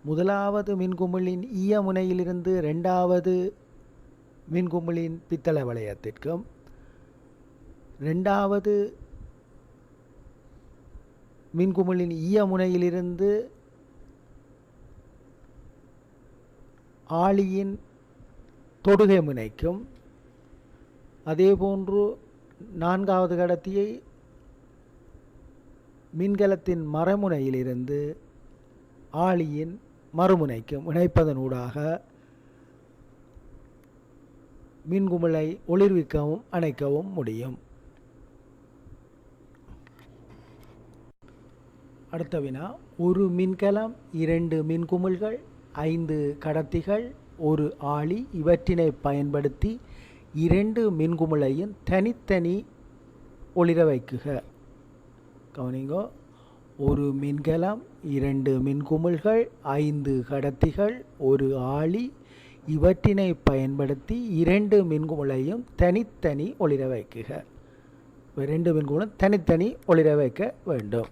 முதலாவது மின்குமிழின் ஈய முனையிலிருந்து இரண்டாவது மின்குமிழின் பித்தளை வளையத்திற்கும் இரண்டாவது மின்குமிழின் ஈய முனையிலிருந்து ஆளியின் தொடுகை முனைக்கும் அதேபோன்று 4வது கடத்தியை மின்கலத்தின் மரமுனையிலிருந்து ஆளியின் மறுமுனைக்கும் இணைப்பதனூடாக மின்குமிழை ஒளிர்விக்கவும் அணைக்கவும் முடியும். அடுத்த வினா, ஒரு மின்கலம் 2 மின்குமிழ்கள் 5 கடத்திகள் ஒரு ஆளி இவற்றினை பயன்படுத்தி 2 மின்குமிழையும் தனித்தனி ஒளிர வைக்குக. கவனிங்கோ. ஒரு மின்கலம் 2 மின்குமிழ்கள் 5 கடத்திகள் ஒரு ஆளி இவற்றினை பயன்படுத்தி 2 மின்குமிழையும் தனித்தனி ஒளிர வைக்குக. 2 மின்குமிழும் தனித்தனி ஒளிர வைக்க வேண்டும்.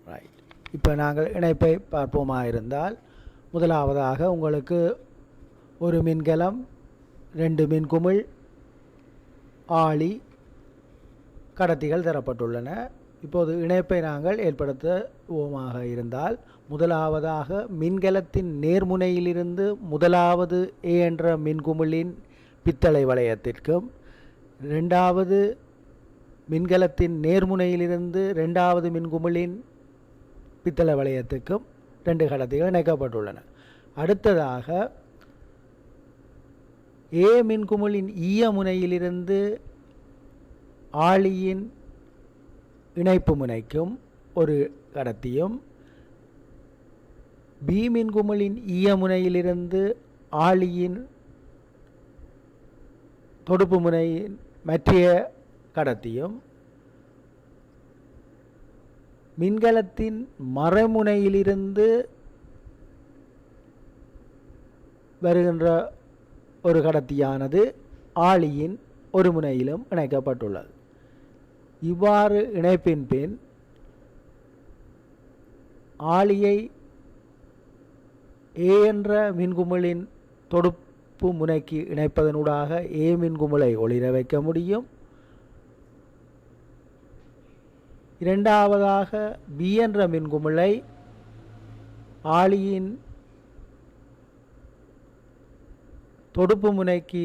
ரைட். இப்போ நாங்கள் இணைப்பை பார்ப்போமா இருந்தால் முதலாவதாக உங்களுக்கு ஒரு மின்கலம் 2 மின்குமிழ் ஆளி கடத்திகள் தரப்பட்டுள்ளன. இப்போது இணைப்பை நாங்கள் ஏற்படுத்துவோமாக இருந்தால், முதலாவதாக மின்கலத்தின் நேர்முனையிலிருந்து முதலாவது A என்ற மின்குமிழின் பித்தளை வளையத்திற்கும், இரண்டாவது மின்கலத்தின் நேர்முனையிலிருந்து இரண்டாவது மின்குமிழின் பித்தளை வளையத்துக்கும் 2 கடத்திகள் இணைக்கப்பட்டுள்ளன. அடுத்ததாக A மின்குமிழின் ஈய முனையிலிருந்து ஆளியின் இணைப்பு முனைக்கும் ஒரு கடத்தியும், B மின்குமிழின் ஈய முனையிலிருந்து ஆளியின் தொடுப்பு முனையின் மற்றைய கடத்தியும், மின்கலத்தின் மறைமுனையிலிருந்து வருகின்ற ஒரு கடத்தியானது ஆளியின் ஒரு முனையிலும் இணைக்கப்பட்டுள்ளது. இவ்வாறு இணைப்பின் பின் ஆளியை A என்ற மின்குமிழின் தொடுப்பு முனைக்கு இணைப்பதனூடாக A மின்குமிழை ஒளிர வைக்க முடியும். இரண்டாவதாக B என்ற மின்குமிழை ஆளியின் தொடுப்பு முனைக்கு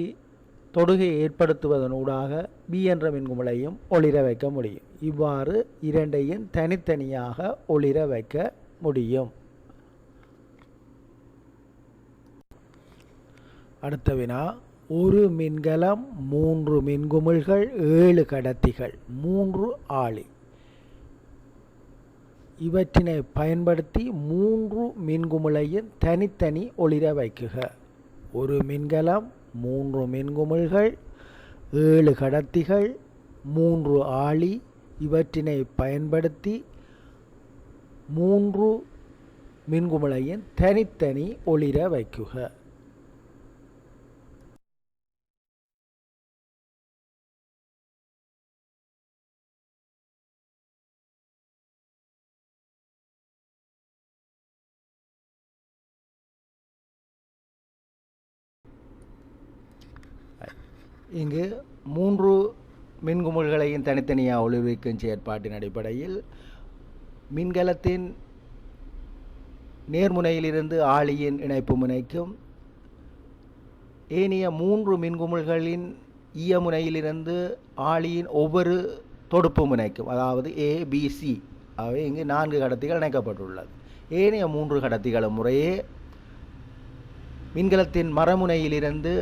தொடுகை ஏற்படுத்துவதனூடாக B என்ற மின்குமிழையும் ஒளிர வைக்க முடியும். இவ்வாறு இரண்டையும் தனித்தனியாக ஒளிர வைக்க முடியும். அடுத்த வினா, ஒரு மின்கலம், 3 மின்குமிழ்கள், 7 கடத்திகள், 3 ஆளி. இவற்றினை பயன்படுத்தி 3 மின்குமிழையும் தனித்தனி ஒளிர வைக்குக. ஒரு மின்கலம், 3 மின்குமிழ்கள், 7 கடத்திகள், 3 ஆளி. இவற்றினை பயன்படுத்தி 3 மின்குமிழையும் தனித்தனி ஒளிர வைக்குக. இங்கு 3 மின்குமிழ்களையும் தனித்தனியாக ஒளிர்விக்கும் செயற்பாட்டின் அடிப்படையில் மின்கலத்தின் நேர்முனையிலிருந்து ஆளியின் இணைப்பு முனைக்கும், ஏனைய 3 மின்குமிழ்களின் ஈய முனையிலிருந்து ஆளியின் ஒவ்வொரு தொடுப்பு முனைக்கும், அதாவது ABC, அவை இங்கு 4 கடத்திகள் இணைக்கப்பட்டுள்ளது. ஏனைய 3 கடத்திகளும் முறையே மின்கலத்தின் மரமுனையிலிருந்து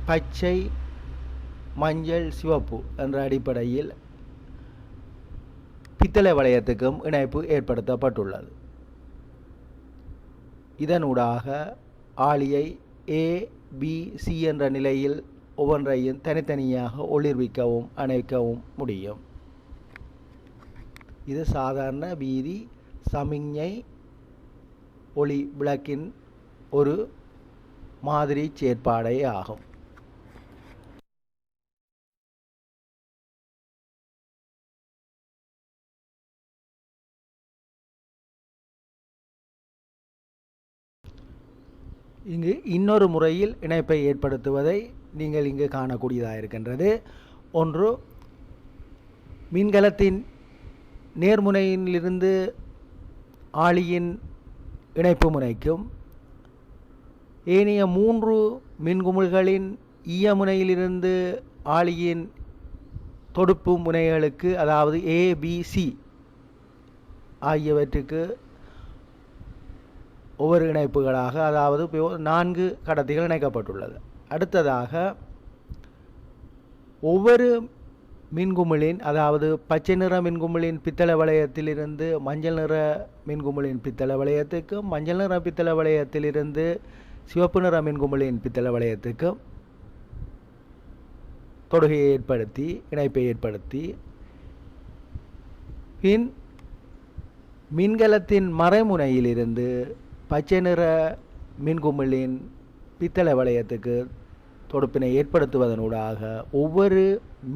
பச்சை, மஞ்சள், சிவப்பு என்ற அடிப்படையில் பித்தளை வளையத்துக்கும் இணைப்பு ஏற்படுத்தப்பட்டுள்ளது. இதனூடாக ஆளியை A, B, C என்ற நிலையில் ஒவ்வொன்றையும் தனித்தனியாக ஒளிர்விக்கவும் அணைக்கவும் முடியும். இது சாதாரண வீதி சமிஞ்ஞை ஒளி விளக்கின் ஒரு மாதிரி செயற்பாடே ஆகும். இங்கு இன்னொரு முறையில் இணைப்பை ஏற்படுத்துவதை நீங்கள் இங்கு காணக்கூடியதாக இருக்கின்றது. ஒன்று, மின்கலத்தின் நேர்முனையிலிருந்து ஆளியின் இணைப்பு முனைக்கும், ஏனைய 3 மின்குமிழ்களின் ஈய முனையிலிருந்து ஆளியின் தொடுப்பு முனைகளுக்கு, அதாவது ABC ஆகியவற்றுக்கு ஒவ்வொரு இணைப்புகளாக, அதாவது 4 கடத்திகள் இணைக்கப்பட்டுள்ளது. அடுத்ததாக ஒவ்வொரு மின்குமிழின், அதாவது பச்சை நிற மின்குமிழின் பித்தளை வளையத்திலிருந்து மஞ்சள் நிற மின்குமிழின் பித்தளை வளையத்துக்கும், மஞ்சள் நிற பித்தளை வளையத்திலிருந்து சிவப்பு நிற மின்குமிழின் பித்தளை வளையத்துக்கும் தொடுகையை ஏற்படுத்தி இணைப்பை ஏற்படுத்தி பின் மின்கலத்தின் மறைமுனையிலிருந்து பச்சை நிற மின்குமிழின் பித்தளை வளையத்துக்கு தொடுப்பினை ஏற்படுத்துவதனூடாக ஒவ்வொரு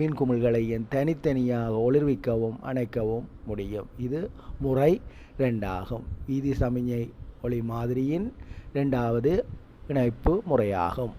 மின்குமிழ்களையும் தனித்தனியாக ஒளிர்விக்கவும் அணைக்கவும் முடியும். இது முறை 2 ஆகும். வீதி சமிஞ்ஞை ஒளி மாதிரியின் 2வது இணைப்பு முறையாகும்.